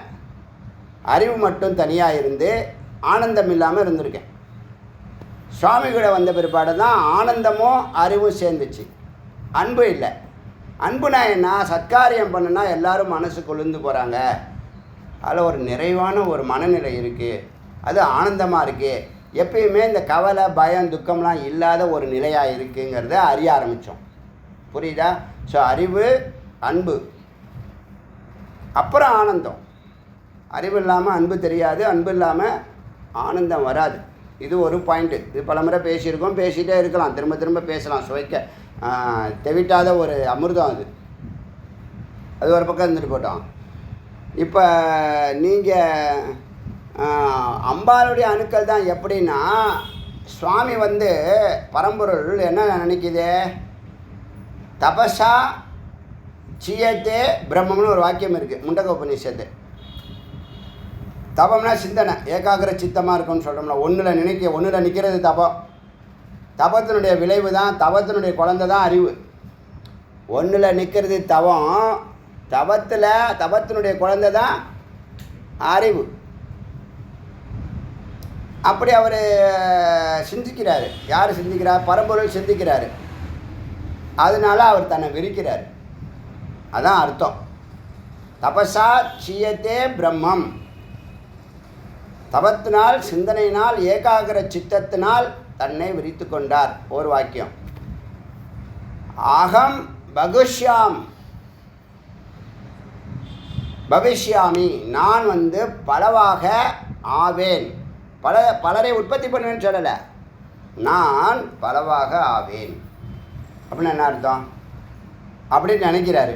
Speaker 1: அறிவு மட்டும் தனியாக இருந்து ஆனந்தம் இல்லாமல் இருந்திருக்கேன். சுவாமி கூட வந்த பிற்பாடு தான் ஆனந்தமும் அறிவும் சேர்ந்துச்சு. அன்பு இல்லை. அன்புனா என்ன? சத்காரியம் பண்ணுனா எல்லோரும் மனசு கொழுந்து போகிறாங்க. அதில் ஒரு நிறைவான ஒரு மனநிலை இருக்குது. அது ஆனந்தமாக இருக்குது. எப்பயுமே இந்த கவலை, பயம், துக்கம்லாம் இல்லாத ஒரு நிலையாக இருக்குங்கிறத அறிய ஆரம்பித்தோம். புரியுதா? ஸோ அறிவு, அன்பு, அப்புறம் ஆனந்தம். அறிவு இல்லாமல் அன்பு தெரியாது, அன்பு இல்லாமல் ஆனந்தம் வராது. இது ஒரு பாயிண்ட்டு. இது பல முறை பேசியிருக்கோம், பேசிகிட்டே இருக்கலாம், திரும்ப திரும்ப பேசலாம். சுவைக்க தெவிட்டாத ஒரு அமிர்தம் அது. அது ஒரு பக்கம் இருந்துட்டு போட்டோம். இப்போ நீங்கள் அம்பாளுடைய அணுக்கள் தான். எப்படின்னா, சுவாமி வந்து பரம்பொருள் என்ன நினைக்குது? தபசா சியத்தே பிரம்மம்னு ஒரு வாக்கியம் இருக்குது முண்டக உபநிஷத்து. தபம்னா சிந்தனை, ஏகாகிர சித்தமாக இருக்கும்னு சொல்கிறோம்ல. ஒன்றில் நிற்கிறது தபம். தபத்தினுடைய விளைவு தான், தபத்தினுடைய குழந்தை தான் அறிவு. ஒன்றில் நிற்கிறது தவம், தபத்தினுடைய குழந்தை தான் அறிவு. அப்படி அவர் சிந்திக்கிறாரு. யார் சிந்திக்கிறார்? பரம்பொருள் சிந்திக்கிறாரு. அதனால அவர் தன்னை விரிக்கிறார். அதான் அர்த்தம். தபசா சியத்தே பிரம்மம். தபத்தினால், சிந்தனையினால், ஏகாகிர சித்தத்தினால் தன்னை விரித்து கொண்டார். ஒரு வாக்கியம். அகம் பவிஷ்யாமி, நான் வந்து பலவாக ஆவேன். பலரை உற்பத்தி பண்ணுவேன்னு சொல்லலை, நான் பலவாக ஆவேன். அப்படின்னு என்ன அர்த்தம்? அப்படின்னு நினைக்கிறாரு.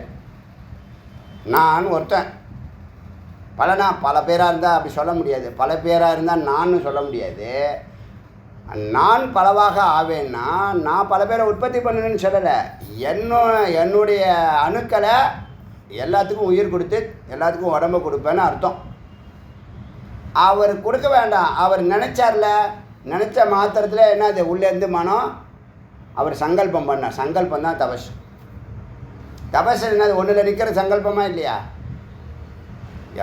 Speaker 1: நான் ஒருத்தன், பல பேராக இருந்தால் அப்படி சொல்ல முடியாது. பல பேராக இருந்தால் நான் சொல்ல முடியாது. நான் பலவாக ஆவேன்னா நான் பல பேரை உற்பத்தி பண்ணுவேன்னு சொல்லலை. என்னுடைய அணுக்களை எல்லாத்துக்கும் உயிர் கொடுத்து எல்லாத்துக்கும் உடம்பை கொடுப்பேன்னு அர்த்தம். அவர் கொடுக்க வேண்டாம். அவர் நினச்சார்ல, நினச்ச மாத்திரத்தில் என்ன, அது உள்ளேருந்து மனம் அவர் சங்கல்பம் பண்ணார். சங்கல்பம் தான் தபஸ். தபஸ் என்னது? ஒன்றில் நிற்கிற சங்கல்பமாக இல்லையா?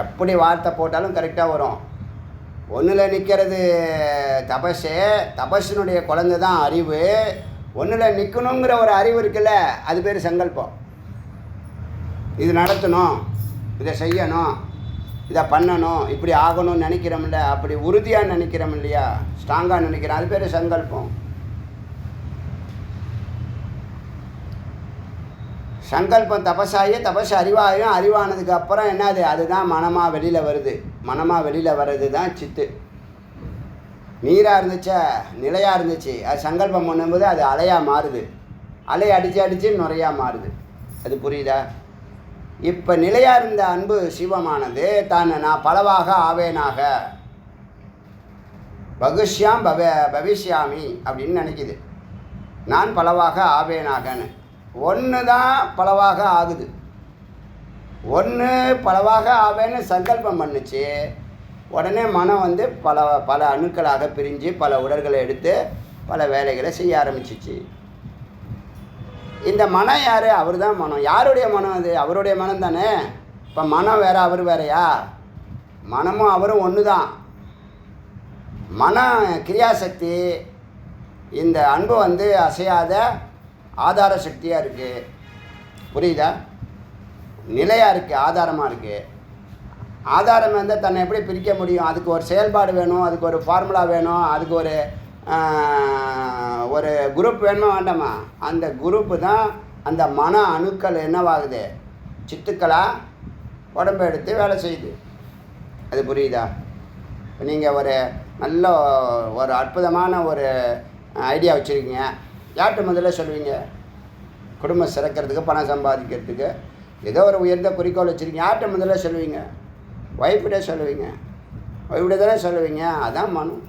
Speaker 1: எப்படி வார்த்தை போட்டாலும் கரெக்டாக வரும். ஒன்றில் நிற்கிறது தபஸு, தபஸினுடைய குழந்தை தான் அறிவு. ஒன்றில் நிற்கணுங்கிற ஒரு அறிவு இருக்குல்ல, அது பேர் சங்கல்பம். இது நடத்தணும், இதை செய்யணும், இதை பண்ணணும், இப்படி ஆகணும்னு நினைக்கிறோம்ல, அப்படி உறுதியாக நினைக்கிறோம் இல்லையா, ஸ்ட்ராங்காக நினைக்கிறோம், அது பேர் சங்கல்பம். சங்கல்பம் தபஸாகி, தபஸ் அறிவாயும், அறிவானதுக்கு அப்புறம் என்னது? அதுதான் மனமாக வெளியில் வருது. மனமாக வெளியில் வர்றது தான் சித்து. நீராக இருந்துச்சா, நிலையாக இருந்துச்சு, அது சங்கல்பம் பண்ணும்போது அது அலையாக மாறுது. அலை அடித்து நுரையாக மாறுது. அது புரியுதா? இப்போ நிலையாக இருந்த அன்பு சிவமானது நான் பலவாக ஆவேனாக, பவிஷ்யாமி அப்படின்னு நினைக்குது. நான் பலவாக ஆவேனாகன்னு. ஒன்று தான் பலவாக ஆகுது. ஒன்று பலவாக ஆவேன்னு சங்கல்பம் பண்ணுச்சு, உடனே மனம் வந்து பல பல அணுக்களாக பிரிஞ்சு பல உடல்களை எடுத்து பல வேலைகளை செய்ய ஆரம்பிச்சிச்சு. இந்த மனம் யார்? அவர் தான் மனம். யாருடைய மனம் அது? அவருடைய மனம் தானே. இப்போ மனம் வேறு, அவர் வேறையா? மனமும் அவரும் ஒன்று தான். மன கிரியாசக்தி, இந்த அன்பு வந்து அசையாத ஆதார சக்தியாக இருக்குது. புரியுதா? நிலையாக இருக்குது, ஆதாரமாக இருக்குது. ஆதாரம் வந்து தன்னை எப்படி பிரிக்க முடியும்? அதுக்கு ஒரு செயல்பாடு வேணும், அதுக்கு ஒரு ஃபார்முலா வேணும், அதுக்கு ஒரு குரூப் வேணுமா வேண்டாமா? அந்த குரூப்பு தான் அந்த மன அணுக்கள் என்னவாகுது? சித்துக்களாக உடம்பை எடுத்து வேலை செய்யுது. அது புரியுதா? இப்போ நீங்கள் ஒரு நல்ல ஒரு அற்புதமான ஒரு ஐடியா வச்சுருக்கீங்க. யார்கிட்ட முதல்ல சொல்லுவீங்க? குடும்பம் சிறக்கிறதுக்கு, பணம் சம்பாதிக்கிறதுக்கு ஏதோ ஒரு உயர்ந்த குறிக்கோள் வச்சுருக்கீங்க. யார்கிட்ட முதல்ல சொல்லுவீங்க? ஒய்ஃப்கிட்ட சொல்லுவீங்க. ஒய்ஃப்கிட்ட தானே சொல்லுவீங்க. அதான் மனம்.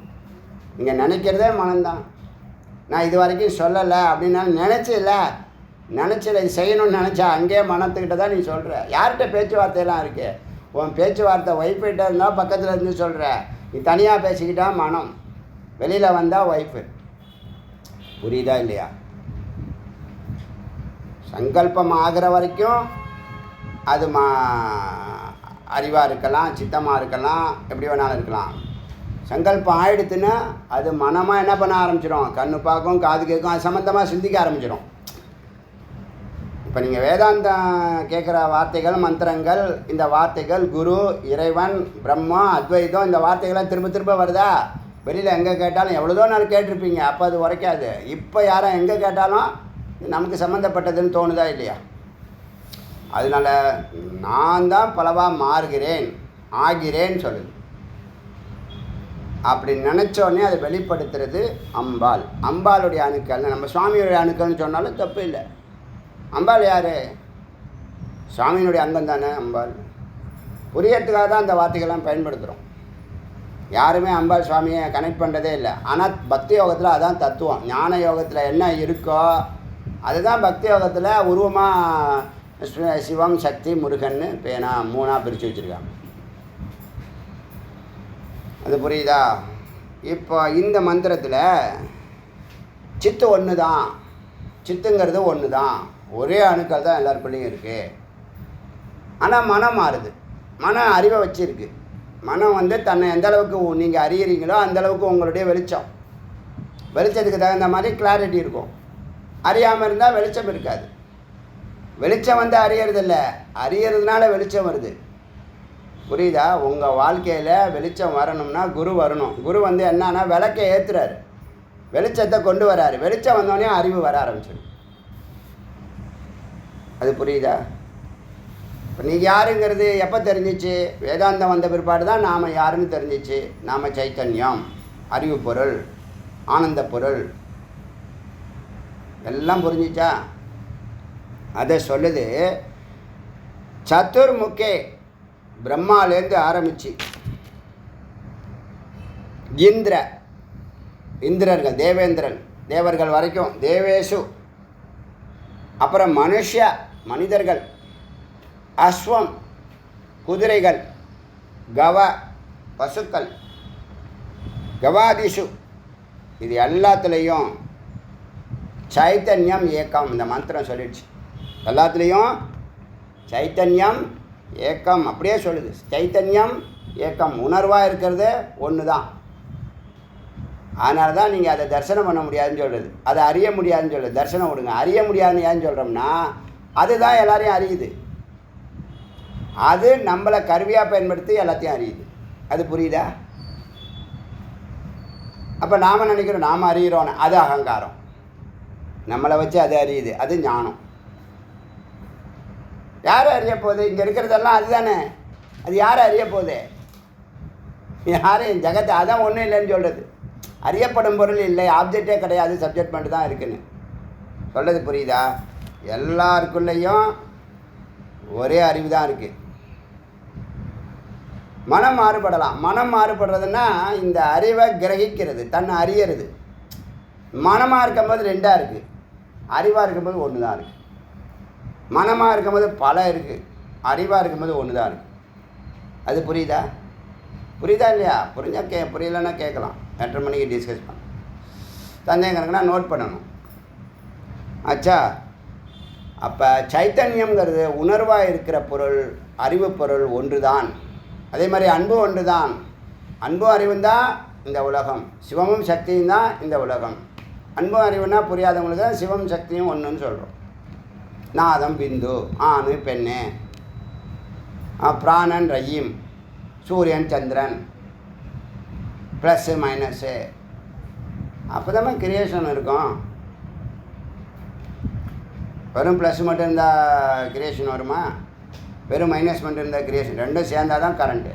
Speaker 1: நீங்கள் நினைக்கிறதே மனம்தான். நான் இது வரைக்கும் சொல்லலை அப்படின்னா நினச்சில இது செய்யணும்னு நினச்சா அங்கேயே மனத்துக்கிட்ட தான் நீ சொல்கிற. யார்கிட்ட பேச்சுவார்த்தையெல்லாம் இருக்குது? உன் பேச்சுவார்த்தை ஒய்ஃப்கிட்ட இருந்தால் பக்கத்தில் இருந்து சொல்கிற. நீ தனியாக பேசிக்கிட்டா மனம், வெளியில் வந்தால் ஒய்ஃபு. புரியுதா இல்லையா? சங்கல்பம் ஆகிற வரைக்கும் அது அறிவாக இருக்கலாம், சித்தமாக இருக்கலாம், எப்படி வேணாலும் இருக்கலாம். சங்கல்பம் ஆகிடுத்துன்னா அது மனமாக என்ன பண்ண ஆரம்பிச்சிடும்? கண்ணு பார்க்கும், காது கேட்கும், அது சம்மந்தமாக சிந்திக்க ஆரம்பிச்சிடும். இப்போ நீங்கள் வேதாந்தம் கேட்குற வார்த்தைகள், மந்திரங்கள், இந்த வார்த்தைகள் குரு, இறைவன், பிரம்மா, அத்வைதம், இந்த வார்த்தைகள்லாம் திரும்ப திரும்ப வருதா? வெளியில் எங்கே கேட்டாலும் எவ்வளோதோ நாள் கேட்டிருப்பீங்க, அப்போ அது உரைக்காது. இப்போ யாரும் எங்கே கேட்டாலும் நமக்கு சம்மந்தப்பட்டதுன்னு தோணுதா இல்லையா? அதனால் நான் தான் பலவாக மாறுகிறேன், ஆகிறேன்னு சொல்லுது. அப்படி நினச்சோடனே அதை வெளிப்படுத்துறது அம்பாள். அம்பாளுடைய அணுக்கள், நம்ம சுவாமியுடைய அணுக்கள்னு சொன்னாலும் தப்பு இல்லை. அம்பாள் யார்? சுவாமியினுடைய அங்கம் தானே அம்பாள். புரியறதுக்காக தான் அந்த வார்த்தைகள்லாம் பயன்படுத்துகிறோம். யாருமே அம்பாள் சுவாமியை கனெக்ட் பண்ணுறதே இல்லை. ஆனால் பக்தி யோகத்தில் அதான் தத்துவம். ஞான யோகத்தில் என்ன இருக்கோ அதுதான் பக்தி யோகத்தில் உருவமாக சிவம், சக்தி, முருகன்னு பேனா 3ஆக பிரித்து வச்சுருக்காங்க. அது புரியுதா? இப்போ இந்த மந்திரத்தில் சித்து ஒன்று தான். சித்துங்கிறது ஒன்று தான். ஒரே அணுக்கள் தான் எல்லாருக்குள்ளேயும் இருக்குது. ஆனால் மனம் மாறுது. மனம் அறிவை வச்சுருக்கு. மனம் வந்து தன்னை எந்த அளவுக்கு நீங்கள் அறியறீங்களோ அந்தளவுக்கு உங்களுடைய வெளிச்சத்துக்கு தகுந்த மாதிரி கிளாரிட்டி இருக்கும். அறியாமல் இருந்தால் வெளிச்சம் இருக்காது. வெளிச்சம் வந்து அறியறதில்லை, அறியறதுனால வெளிச்சம் வருது. புரியுதா? உங்கள் வாழ்க்கையில் வெளிச்சம் வரணும்னா குரு வரணும். குரு வந்து என்னன்னா விளக்கை ஏற்றுறாரு, வெளிச்சத்தை கொண்டு வராரு. வெளிச்சம் வந்தோடனே அறிவு வர ஆரம்பிச்சிடும். அது புரியுதா? இப்போ நீங்கள் யாருங்கிறது எப்போ தெரிஞ்சிச்சு? வேதாந்தம் வந்த பிற்பாடு தான் நாம் யாருன்னு தெரிஞ்சிச்சு. நாம் சைத்தன்யம், அறிவு பொருள், ஆனந்த பொருள் எல்லாம் புரிஞ்சிச்சா? அதை சொல்லுது. சதுர்முகே, பிரம்மாலேருந்து ஆரம்பிச்சு இந்திரர்கள், தேவர்கள் வரைக்கும், தேவேஷு, அப்புறம் மனிதர்கள், அஸ்வம், குதிரைகள், பசுக்கள், கவாதிஷு, இது எல்லாத்துலேயும் சைத்தன்யம் ஏக்கம். இந்த மந்திரம் சொல்லிடுச்சு. எல்லாத்துலேயும் சைத்தன்யம் ஏக்கம் அப்படியே சொல்லுது. சைத்தன்யம் ஏக்கம், உணர்வாக இருக்கிறது ஒன்று தான். அதனால தான் நீங்கள் அதை தரிசனம் பண்ண முடியாதுன்னு சொல்கிறது, அதை அறிய முடியாதுன்னு சொல்கிறது. தரிசனம் விடுங்க. அறிய முடியாதுன்னு ஏன்னு சொல்கிறோம்னா அதுதான் எல்லாரையும் அறியுது. அது நம்மளை கருவியாக பயன்படுத்தி எல்லாத்தையும் அறியுது. அது புரியுதா? அப்போ நாம் நினைக்கிறோம் நாம் அறிகிறோன்னு, அது அகங்காரம். நம்மளை வச்சு அது அறியுது, அது ஞானம். யார் அறிய போகுது? இங்கே இருக்கிறதெல்லாம் அதுதானே. அது யார் அறிய போகுது? யாரும் ஜெகத்தை அதான் ஒன்றும் இல்லைன்னு சொல்கிறது. அறியப்படும் பொருள் இல்லை, ஆப்ஜெக்டே கிடையாது, சப்ஜெக்ட் மட்டும் தான் இருக்குன்னு சொல்கிறது. புரியுதா? எல்லாருக்குள்ளேயும் ஒரே அறிவு தான் இருக்குது. மனம் மாறுபடலாம். மனம் மாறுபடுறதுன்னா இந்த அறிவை கிரகிக்கிறது, தன்னை அறியறது. மனமாக இருக்கும்போது ரெண்டாக இருக்குது, அறிவாக இருக்கும்போது ஒன்று தான் இருக்குது. மனமாக இருக்கும்போது பல இருக்குது, அறிவாக இருக்கும்போது ஒன்று தான் இருக்குது. அது புரியுதா? புரியுதா இல்லையா? புரிஞ்சால் புரியலைன்னா கேட்கலாம். 8:30 மணிக்கு டிஸ்கஸ் பண்ண. சந்தேகம் கணக்குனா நோட் பண்ணணும். ஆச்சா? அப்போ சைத்தன்யங்கிறது உணர்வாக இருக்கிற பொருள், அறிவு பொருள் ஒன்று தான். அதே மாதிரி அன்பு ஒன்று தான். அன்பும் அறிவும் தான் இந்த உலகம். சிவமும் சக்தியும் தான் இந்த உலகம். அன்பும் அறிவுனா புரியாதவங்களுக்கு தான் சிவம் சக்தியும் ஒன்றுன்னு சொல்கிறோம். நாதம் பிந்து, ஆணு பெண்ணு, பிராணன் ரயீம், சூரியன் சந்திரன், ப்ளஸ்ஸு மைனஸ்ஸு. அப்போ தான் கிரியேஷன் இருக்கும். வெறும் ப்ளஸ் மட்டும் இருந்தால் கிரியேஷன் வருமா? வெறும் மைனஸ் மட்டும் இருந்தால் கிரியேஷன், ரெண்டும் சேர்ந்தால் தான் கரண்ட்டு.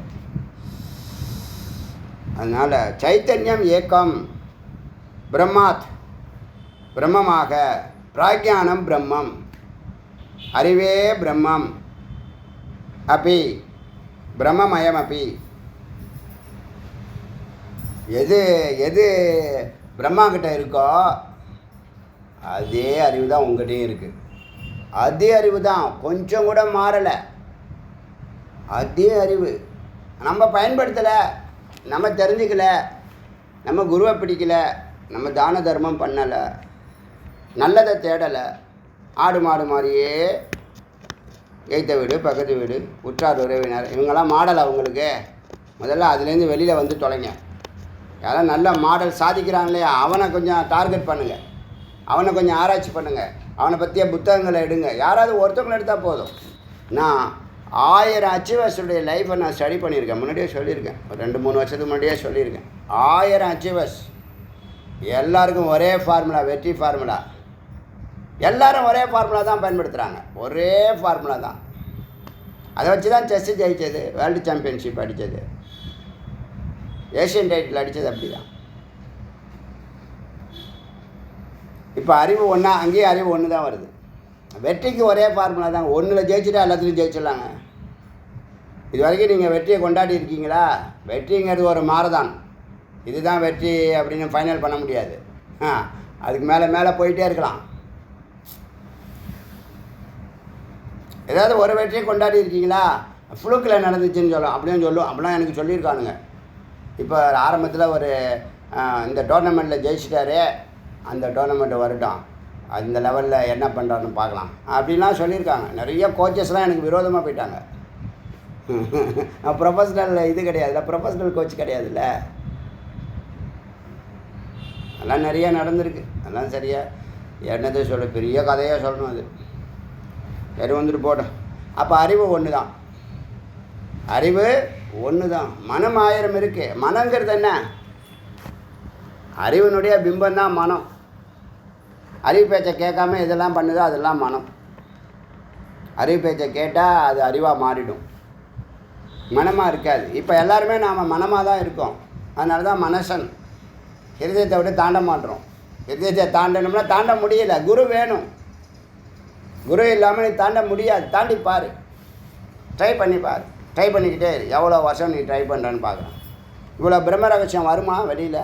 Speaker 1: அதனால் சைத்தன்யம் ஏக்கம், பிரம்மாத் பிரம்மமாக, பிராக்ஞானம் பிரம்மம், அறிவே பிரம்மம், அப்பி பிரம்மமயம் அப்பி. எது எது பிரம்மா கிட்ட இருக்கோ அதே அறிவு தான் உங்கள்கிட்டையும் இருக்குது. அதே அறிவு தான், கொஞ்சம் கூட மாறலை. அதே அறிவு நம்ம பயன்படுத்தலை, நம்ம தெரிஞ்சுக்கலை, நம்ம குருவை பிடிக்கலை, நம்ம தான தர்மம் பண்ணலை, நல்லதை தேடலை. ஆடு மாடு மாதிரியே எய்த்த வீடு, பக்கத்து வீடு, உற்றார் உறவினர் இவங்கெல்லாம் மாடல். அவங்களுக்கு முதல்ல அதுலேருந்து வெளியில் வந்து தொலைங்க. யாரும் நல்ல மாடல் சாதிக்கிறான் இல்லையா, அவனை கொஞ்சம் டார்கெட் பண்ணுங்கள், அவனை கொஞ்சம் ஆராய்ச்சி பண்ணுங்கள், அவனை பற்றிய புத்தகங்களை எடுங்க. யாராவது ஒருத்தவங்களை எடுத்தால் போதும். நான் 1000 அச்சீவர்ஸுடைய லைஃப்பை நான் ஸ்டடி பண்ணியிருக்கேன். முன்னாடியே சொல்லியிருக்கேன், ஒரு 2-3 வருஷத்துக்கு முன்னாடியே சொல்லியிருக்கேன். 1000 அச்சீவர்ஸ், எல்லாருக்கும் ஒரே ஃபார்முலா, வெற்றி ஃபார்முலா. எல்லோரும் ஒரே ஃபார்முலா தான் பயன்படுத்துகிறாங்க, ஒரே ஃபார்முலா தான். அதை வச்சு தான் செஸ்ஸு ஜெயித்தது, வேர்ல்டு சாம்பியன்ஷிப் அடித்தது, ஏஷியன் டைட்டில் அடித்தது. அப்படி தான். இப்போ அறிவு ஒன்றா, அங்கேயும் அறிவு ஒன்று தான் வருது. வெற்றிக்கு ஒரே ஃபார்முலா தான். ஒன்றில் ஜெயிச்சுட்டா எல்லாத்துலையும் ஜெயிச்சிடலாங்க. இது வரைக்கும் நீங்கள் வெற்றியை கொண்டாடி இருக்கீங்களா? வெற்றிங்கிறது ஒரு மாரதான். இதுதான் வெற்றி அப்படின்னு ஃபைனல் பண்ண முடியாது. அதுக்கு மேலே போயிட்டே இருக்கலாம். ஏதாவது ஒரு வெற்றியை கொண்டாடி இருக்கீங்களா? ஃப்ளூக்கில் நடந்துச்சுன்னு சொல்லும், அப்படியும் சொல்லும். அப்படிலாம் எனக்கு சொல்லியிருக்கானுங்க. இப்போ ஆரம்பத்தில் ஒரு இந்த டோர்னமெண்ட்டில் ஜெயிச்சிட்டாரு, அந்த டோர்னமெண்ட்டு வரட்டும், அந்த லெவலில் என்ன பண்ணுறாருன்னு பார்க்கலாம் அப்படின்லாம் சொல்லியிருக்காங்க. நிறைய கோச்சஸ்லாம் எனக்கு விரோதமாக போயிட்டாங்க. ப்ரொஃபஷ்னல் இது கிடையாதுல்ல, ப்ரொஃபஷ்னல் கோச் கிடையாதுல்ல. அதெல்லாம் நிறைய நடந்திருக்கு. அதெல்லாம் சரியாக என்னதை சொல்ல, பெரிய கதையாக சொல்லணும். அது சரி, வந்துட்டு போட்டோம். அப்போ அறிவு ஒன்று தான், அறிவு ஒன்று தான். மனம் 1000 இருக்குது. மனங்கிறது என்ன? அறிவினுடைய பிம்பம் தான் மனம். அறிவு பேச்சை கேட்காம இதெல்லாம் பண்ணுதோ அதெல்லாம் மனம். அறிவு பேச்சை கேட்டால் அது அறிவாக மாறிடும், மனமாக இருக்காது. இப்போ எல்லாருமே நாம் மனமாக தான் இருக்கோம். அதனால தான் மனசன் ஹிருதயத்தை விட்டு தாண்ட மாட்டோம். ஹிருதயத்தை தாண்டணும்னா தாண்ட முடியல, குரு வேணும். குரு இல்லாமல் நீ தாண்ட முடியாது. தாண்டி பாரு, ட்ரை பண்ணி பாரு. ட்ரை பண்ணிக்கிட்டே இரு. எவ்வளோ வருஷம் நீ ட்ரை பண்ணுறேன்னு பார்க்குறேன். இவ்வளோ பிரம்ம ரகசியம் வருமா வெளியில்?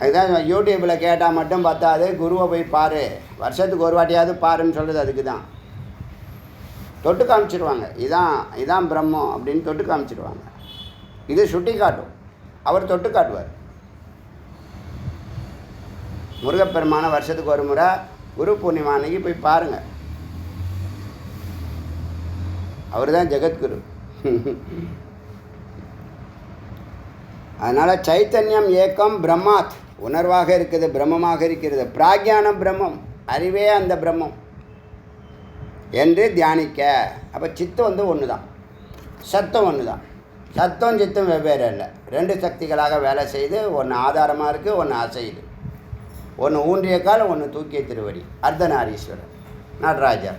Speaker 1: அதுதான் யூடியூப்பில் கேட்டால் மட்டும் பத்தாது, குருவை போய் பாரு, வருஷத்துக்கு ஒரு வாட்டியாவது பாருன்னு சொல்கிறது அதுக்கு தான். தொட்டு காமிச்சிடுவாங்க, இதான் பிரம்மம் அப்படின்னு தொட்டு காமிச்சிடுவாங்க. இது சுட்டி காட்டும், அவர் தொட்டு காட்டுவார். முருகப்பெருமான வருஷத்துக்கு ஒரு முறை குரு பூர்ணிமா அன்னைக்கு போய் பாருங்கள். அவர் தான் ஜெகத்குரு. அதனால் சைத்தன்யம் ஏக்கம் பிரம்மாத், உணர்வாக இருக்குது, பிரம்மமாக இருக்கிறது. பிராக்ஞானம் பிரம்மம், அறிவே அந்த பிரம்மம் என்று தியானிக்க. அப்போ சித்தம் ஒன்று தான், சத்தம் ஒன்று தான். சத்தம் சித்தம் வெவ்வேறு இல்லை, 2 சக்திகளாக வேலை செய்து, ஒன்று ஆதாரமாக இருக்குது, ஒன்று அசையுது. ஒன்று ஊன்றிய கால், ஒன்று தூக்கிய திருவடி. அர்த்தநாரீஸ்வரர் நடராஜர்.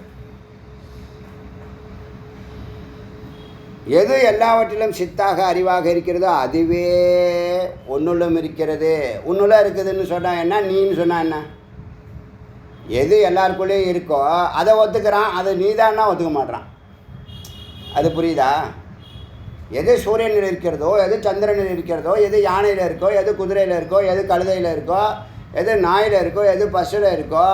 Speaker 1: எது எல்லாவற்றிலும் சித்தாக அறிவாக இருக்கிறதோ அதுவே ஒன்றுள்ளும் இருக்கிறது. ஒன்றுள்ள இருக்குதுன்னு சொன்னால் என்ன, நீன்னு சொன்னால் என்ன? எது எல்லாருக்குள்ளேயும் இருக்கோ அதை ஒத்துக்கிறான், அது நீதான்னா ஒத்துக்க மாட்டான். அது புரியுதா? எது சூரியனில் இருக்கிறதோ, எது சந்திரனில் இருக்கிறதோ, எது யானையில் இருக்கோ, எது குதிரையில் இருக்கோ, எது கழுதையில் இருக்கோ, எது நாயில் இருக்கோ, எது பசுவில் இருக்கோ,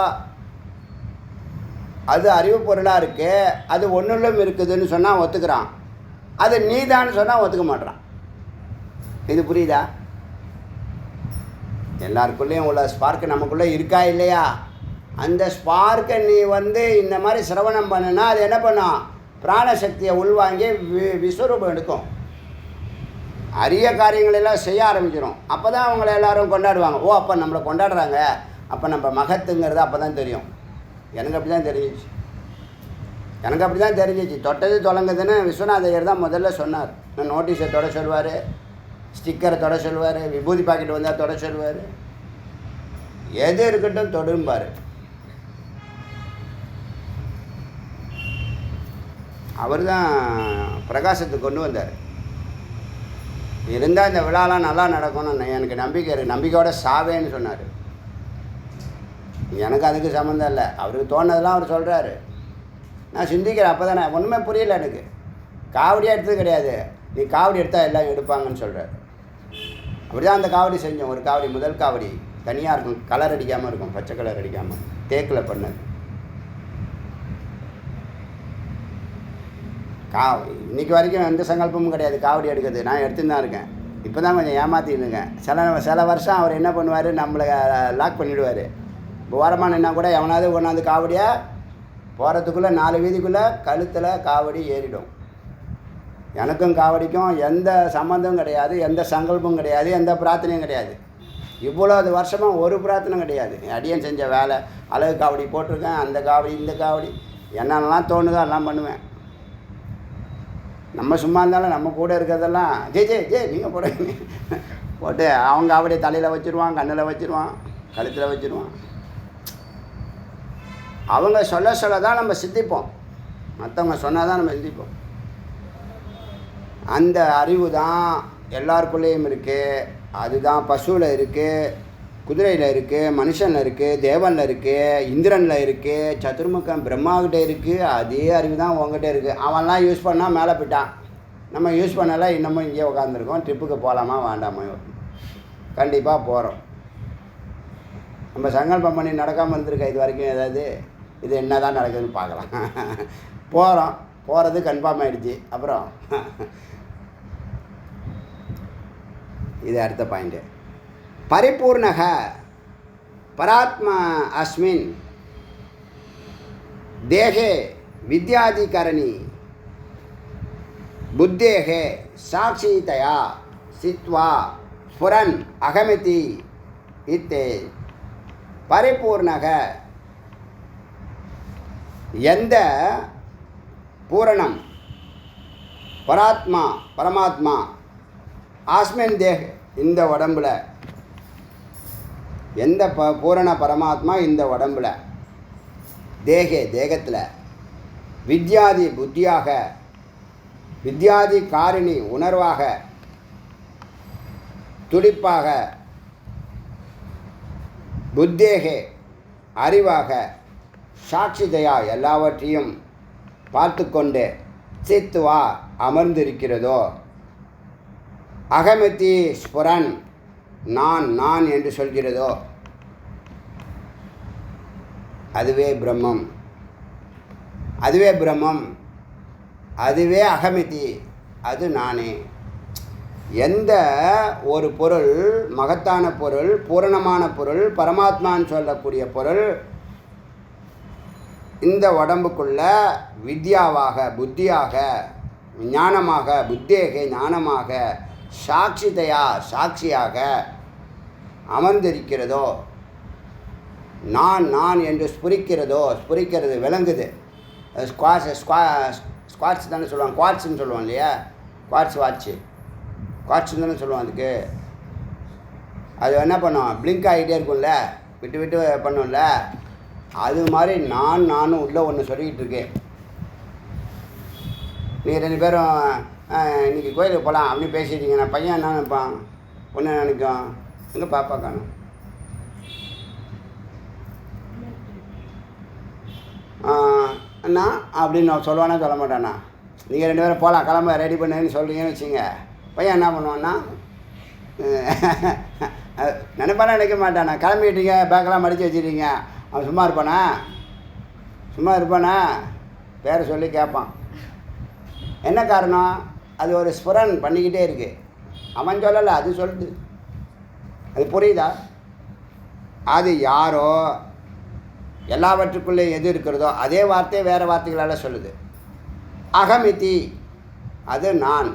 Speaker 1: அது அறிவு பொருளாக இருக்குது, அது ஒன்றுள்ளும் இருக்குதுன்னு சொன்னால் ஒத்துக்கிறான். அது நீதான்னு சொன்னால் ஒத்துக்க மாட்றான். இது புரியுதா? எல்லாருக்குள்ளேயும் உள்ள ஸ்பார்க்கு நமக்குள்ளே இருக்கா இல்லையா? அந்த ஸ்பார்க்கை நீ இந்த மாதிரி சிரவணம் பண்ணுனா அது என்ன பண்ணும்? பிராணசக்தியை உள்வாங்கி விஸ்வரூபம் எடுக்கும். அரிய காரியங்களெல்லாம் செய்ய ஆரம்பிச்சிடும். அப்போ தான் அவங்கள எல்லோரும் கொண்டாடுவாங்க. ஓ, அப்போ நம்மளை கொண்டாடுறாங்க, அப்போ நம்ம மகத்துங்கிறது அப்போ தான் தெரியும். எனக்கு அப்படி தான் தெரிஞ்சிச்சு. தொட்டது தொடங்குதுன்னு விஸ்வநாதையர் தான் முதல்ல சொன்னார். நோட்டீஸை தொட சொல்வார், ஸ்டிக்கரை தொட சொல்வார், விபூதி பாக்கெட் வந்தால் தொட சொல்வார். எது இருக்கட்டும் தொடும்பார். அவர் தான் பிரகாசத்துக்கு கொண்டு வந்தார். இருந்தால் இந்த விழாலாம் நல்லா நடக்கணும்னு எனக்கு நம்பிக்கை இருக்குது. நம்பிக்கையோட சாவேன்னு சொன்னார். எனக்கு அதுக்கு சம்மந்தம் இல்லை. அவருக்கு தோணுதெல்லாம் அவர் சொல்கிறாரு. நான் சிந்திக்கிறேன். அப்போ தானே ஒன்றுமே புரியல எனக்கு. காவடியாக எடுத்தது கிடையாது. நீ காவடி எடுத்தால் எல்லாம் எடுப்பாங்கன்னு சொல்கிறார். அப்படி தான் அந்த காவடி செஞ்சோம். ஒரு காவடி, முதல் காவடி தனியாக இருக்கும், கலர் அடிக்காமல் இருக்கும், பச்சை கலர் அடிக்காமல், தேக்கில் பண்ணது. இன்றைக்கி வரைக்கும் எந்த சங்கல்பமும் கிடையாது காவடி எடுக்கிறது. நான் எடுத்துன்னு தான் இருக்கேன். இப்போ தான் கொஞ்சம் ஏமாற்றிருந்தேங்க. சில வருஷம் அவர் என்ன பண்ணுவார், நம்மளை லாக் பண்ணிவிடுவார். இப்போ ஓரமாக நின்னா கூட எவனாவது கொண்டாந்து காவடியாக போகிறதுக்குள்ளே 4 வீதிக்குள்ளே கழுத்தில் காவடி ஏறிடும். எனக்கும் காவடிக்கும் எந்த சம்மந்தமும் கிடையாது, எந்த சங்கல்பமும் கிடையாது, எந்த பிரார்த்தனையும் கிடையாது. இவ்வளோ வருஷமாக ஒரு பிரார்த்தனை கிடையாது. அடியன் செஞ்ச வேலை, அழகு காவடி போட்டிருக்கேன், அந்த காவடி இந்த காவடி என்னென்னலாம் தோணுதோ எல்லாம் பண்ணுவேன். நம்ம சும்மா இருந்தாலும் நம்ம கூட இருக்கிறதெல்லாம் ஜே நீங்கள் போடுங்க போட்டு அவங்க அப்படியே தலையில் வச்சுருவான், கண்ணில் வச்சுருவான், கழுத்தில் வச்சுருவான். அவங்க சொல்ல தான் நம்ம சிந்திப்போம். மற்றவங்க சொன்னால் தான் நம்ம சிந்திப்போம். அந்த அறிவு தான் எல்லாருக்குள்ளேயும் இருக்குது. அதுதான் பசுவில் இருக்குது, குதிரையில் இருக்குது, மனுஷனில் இருக்குது, தேவனில் இருக்குது, இந்திரனில் இருக்குது, சதுர்முகம் பிரம்மாக்கிட்ட இருக்குது. அதே அறிவு தான் உங்ககிட்ட இருக்குது. அவன்லாம் யூஸ் பண்ணால் மேலே போயிட்டான். நம்ம யூஸ் பண்ணலை, இன்னமும் இங்கே உட்காந்துருக்கோம். ட்ரிப்புக்கு போகலாமா வேண்டாமா? கண்டிப்பாக போகிறோம். நம்ம சங்கல்பம் பண்ணி நடக்காமல் இருந்திருக்க இது வரைக்கும். ஏதாவது இது என்ன தான் நடக்குதுன்னு பார்க்கலாம். போகிறது கன்ஃபார்ம் ஆகிடுச்சு. அப்புறம் இது அடுத்த பாயிண்ட்டு. பரிபூர்ணக பராத்மா அஸ்மின் தேகே வித்யாதிகரணி புத்தேகே சாட்சிதயா சித்வா ஸ்புரன் அகமிதி இத்தே. பரிபூர்ணக எந்த பூரணம் பராத்மா பரமாத்மா ஆஸ்மின் தேக இந்த உடம்புல, எந்த பூரண பரமாத்மா இந்த உடம்புல, தேகே தேகத்தில், வித்யாதி புத்தியாக, வித்யாதி காரிணி உணர்வாக, துடிப்பாக, புத்தேகே அறிவாக, சாட்சிதையா எல்லாவற்றையும் பார்த்து கொண்டு சித்துவா அமர்ந்திருக்கிறதோ, அகமதி ஸ்புரன் நான் என்று சொல்கிறதோ, அதுவே பிரம்மம். அதுவே அகமிதி, அது நானே. எந்த ஒரு பொருள் மகத்தான பொருள், பூரணமான பொருள், பரமாத்மான்னு சொல்லக்கூடிய பொருள் இந்த உடம்புக்குள்ள வித்யாவாக, புத்தியாக, ஞானமாக, புத்தேகே ஞானமாக, சாட்சிதையா சாட்சியாக அமர்ந்திருக்கிறதோ, நான் என்று ஸ்புரிக்கிறது விளங்குது. ஸ்குவாட்ஸ் தானே சொல்லுவாங்க, குவாட்ஸ்ன்னு சொல்லுவோம் இல்லையா? குவாட்ஸ்ன்னு தானே சொல்லுவோம். அதுக்கு அது என்ன பண்ணும், பிளிங்க் ஆகிட்டே இருக்கும்ல, விட்டு பண்ணும்ல. அது மாதிரி நானும் உள்ளே ஒன்று சொல்லிக்கிட்டு இருக்கேன். நீங்கள் 2 பேரும் இன்றைக்கி கோயிலுக்கு போகலாம் அப்படின்னு பேசிட்டீங்க. நான் பையன் என்ன நினைப்பான், பொண்ணு நினைக்கும், எங்கே பாப்பா காணும், அண்ணா அப்படின்னு நான் சொல்லுவானா சொல்ல மாட்டானா? நீங்கள் 2 பேரும் போகலாம், கிளம்ப ரெடி பண்ணுன்னு சொல்கிறீங்கன்னு வச்சுங்க. பையன் என்ன பண்ணுவான்னா, நினைப்பானா நினைக்க மாட்டானா? கிளம்பிட்டீங்க, பேக்கெல்லாம் மடித்து வச்சுட்டீங்க, அவன் சும்மா இருப்பானா? பேரை சொல்லி கேட்பான். என்ன காரணம்? அது ஒரு ஸ்புரன் பண்ணிக்கிட்டே இருக்கு. அவன் சொல்லலை, அது சொல்லுது. அது புரியுதா? அது யாரோ எல்லாவற்றுக்குள்ளே எது இருக்கிறதோ அதே வார்த்தை வேறு வார்த்தைகளால் சொல்லுது. அகமிதி, அது நான்.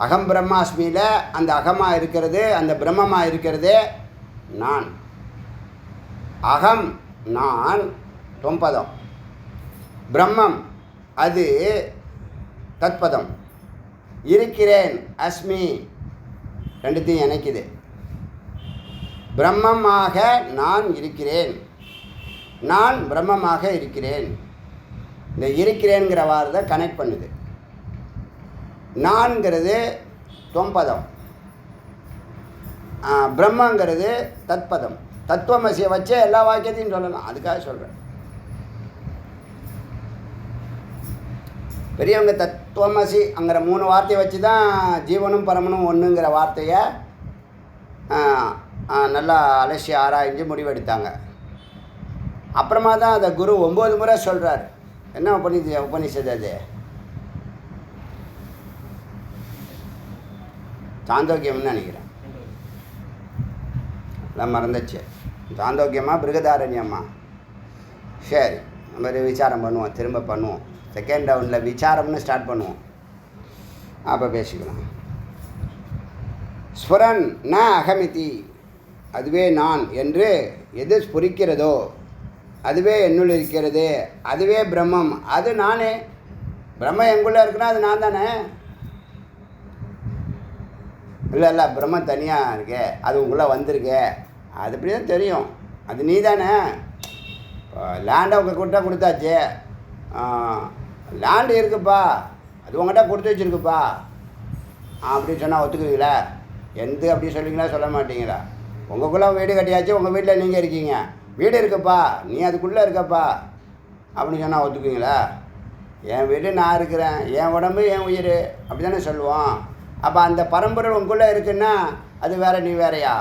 Speaker 1: அகம் பிரம்மாஸ்மியில் அந்த அகமாக இருக்கிறது, அந்த பிரம்மமாக இருக்கிறது நான். அகம் நான் தொம்பதம், பிரம்மம் அது தத்பதம். இருக்கிறேன் அஸ்மி ரெண்டுத்தையும் இணைக்குது. பிரம்மமாக நான் இருக்கிறேன், நான் பிரம்மமாக இருக்கிறேன். இந்த இருக்கிறேங்கிற வார்த்தை கனெக்ட் பண்ணுது. நான்கிறது தொம்பதம், பிரம்மங்கிறது தத்பதம். தத்துவமசியை வச்சே எல்லா வாக்கியத்தையும் சொல்லலாம். அதுக்காக சொல்கிறேன். பெரியவங்க தத்துவமசிங்கிற 3 வார்த்தையை வச்சு தான் ஜீவனும் பரமனும் ஒன்றுங்கிற வார்த்தையை நல்லா அலசி ஆராய்ஞ்சு முடிவெடுத்தாங்க. அப்புறமா தான் அதை குரு 9 முறை சொல்கிறார். என்ன உபனிஷத்து அது? சாந்தோக்கியம்னு நினைக்கிறேன், எல்லாம் மறந்துச்சு. சாந்தோக்கியமா பிருகதாரண்யமா? சரி, நம்ம விசாரம் பண்ணுவோம், திரும்ப பண்ணுவோம். செகண்ட் ரவுண்டில் விசாரம்னு ஸ்டார்ட் பண்ணுவோம், அப்போ பேசிக்கலாம். ஸ்புரன் ந அகமிதி, அதுவே நான் என்று எது ஸ்புரிக்கிறதோ அதுவே என்னுள் இருக்கிறது, அதுவே பிரம்மம், அது நானே. பிரம்மம் எங்குள்ளே இருக்குன்னா அது நான் தானே. இல்லை பிரம்மம் தனியாக இருக்கே, அது உங்களுக்குள்ளே வந்திருக்கே, அது அப்படி தான் தெரியும். அது நீ தானே. லேண்டை உங்கள் கிட்ட கொடுத்தாச்சு, லேண்டு இருக்குப்பா, அது உங்கள்கிட்ட கொடுத்து வச்சுருக்குப்பா அப்படின்னு சொன்னால் ஒத்துக்குவீங்களா? எந்த அப்படி சொல்லுவீங்களா? சொல்ல மாட்டீங்களா? உங்களுக்குள்ளே வீடு கட்டியாச்சு, உங்கள் வீட்டில் நீங்கள் இருக்கீங்க, வீடு இருக்குப்பா, நீ அதுக்குள்ளே இருக்கப்பா அப்படின்னு சொன்னால் ஒத்துக்குவீங்களா? என் வீடு நான் இருக்கிறேன், என் உடம்பு என் உயிர், அப்படி தானே சொல்லுவோம். அப்போ அந்த பரம்பொருள் உங்களுக்குள்ளே இருக்குன்னா அது வேறு நீ வேறையா?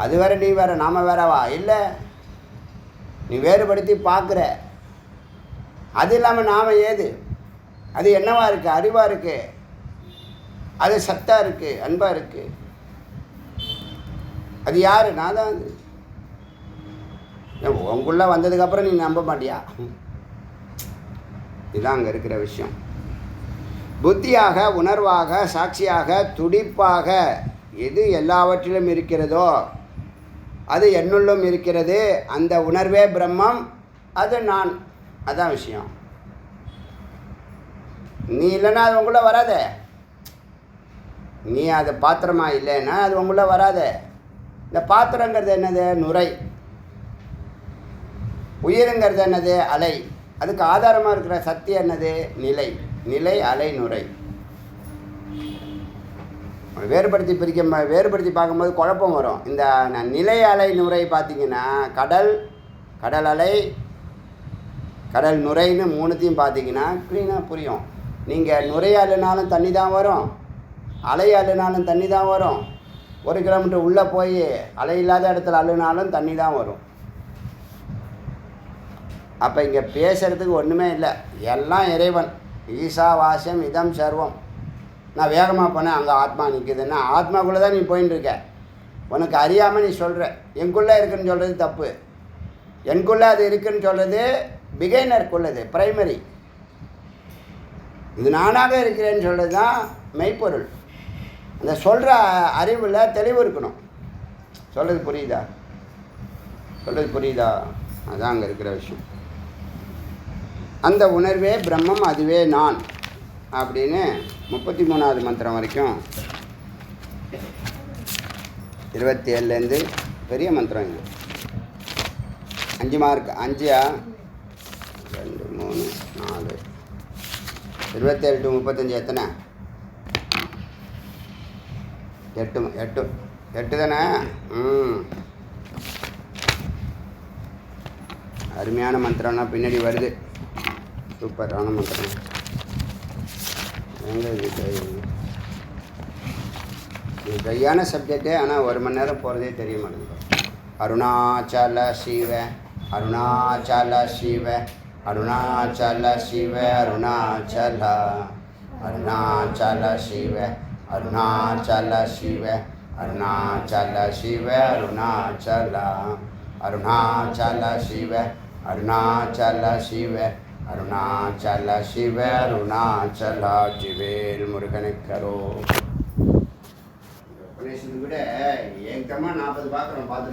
Speaker 1: அது வேறு நீ வேறு நாம் வேறவா? இல்லை, நீ வேறுபடுத்தி பார்க்குற. அது இல்லாமல் நாம் ஏது? அது என்னவா இருக்குது? அறிவாக இருக்குது, அது சத்தாக இருக்குது, அன்பாக இருக்குது. அது யார்? நான் தான். அது உங்களுக்குள்ளே வந்ததுக்கப்புறம் நீ நம்ப மாட்டியா? இதுதான் அங்கே இருக்கிற விஷயம். புத்தியாக, உணர்வாக, சாட்சியாக, துடிப்பாக எது எல்லாவற்றிலும் இருக்கிறதோ அது என்னுள்ளும் இருக்கிறது. அந்த உணர்வே பிரம்மம், அது நான். அதான் விஷயம். நீ இல்லைன்னா அது உங்களுக்குள்ளே வராதே. நீ அது பாத்திரமா இல்லைன்னா அது உங்களுக்குள்ளே வராதே. இந்த பாத்திரங்கிறது என்னது? நுரை. உயிருங்கிறது என்னது? அலை. அதுக்கு ஆதாரமாக இருக்கிற சக்தி என்னது? நிலை. நிலை, அலை, நுரை. வேறுபடுத்தி பார்க்கும்போது குழப்பம் வரும். இந்த நிலை, அலை, நுரை பார்த்திங்கன்னா கடல், கடல் அலை, கடல் நுரைன்னு 3த்தையும் பார்த்திங்கன்னா க்ளீனாக புரியும். நீங்கள் நுரை அள்ளினாலும் தண்ணி தான் வரும், அலை அள்ளினாலும் தண்ணி தான் வரும். 1 கிலோமீட்டர் உள்ளே போய் அலை இல்லாத இடத்துல அள்ளினாலும் தண்ணி தான் வரும். அப்போ இங்கே பேசுகிறதுக்கு ஒன்றுமே இல்லை, எல்லாம் இறைவன். ஈசா வாசியம் இதம் சர்வம். நான் வேகமாக போனேன், அங்கே ஆத்மா நிற்குதுன்னா ஆத்மாக்குள்ளே தான் நீ போயின்னு இருக்க. உனக்கு அறியாமல் நீ சொல்கிற. எங்குள்ளே இருக்குன்னு சொல்கிறது தப்பு. எனக்குள்ளே அது இருக்குன்னு சொல்கிறது பிகைனருக்குள்ளது, பிரைமரி. இது நானாக இருக்கிறேன்னு சொல்கிறது தான் மெய்ப்பொருள். அந்த சொல்கிற அறிவில் தெளிவு இருக்கணும். சொல்கிறது புரியுதா? சொல்கிறது புரியுதா? அதான் அங்கே இருக்கிற விஷயம். அந்த உணர்வே பிரம்மம், அதுவே நான் அப்படின்னு 33வது மந்திரம் வரைக்கும் 27லேருந்து பெரிய மந்திரம் இது. 5 மார்க். 5 2 3 4 27 to 35 எத்தனை? 8 தானே? அருமையான மந்திரம்னா பின்னாடி வருது. சூப்பரான மந்திரம். எங்கே இது கையான சப்ஜெக்டே, ஆனால் 1 மணி நேரம் போகிறதே தெரிய மாட்டேங்குது. அருணாச்சல சிவ, அருணாச்சல சிவ, அருணாச்சல சிவ அருணாச்சல அருணாச்சல சிவ அருணாச்சல சிவ அருணாச்சல சிவ அருணாச்சல அருணாச்சல சிவ அருணாச்சல சிவ அருணாச்சல சிவ அருணாச்சல ஜிவேல் முருகனுக்கரோ. விட ஏகமாக 40 பார்க்குறோம் பார்த்துருக்கோம்.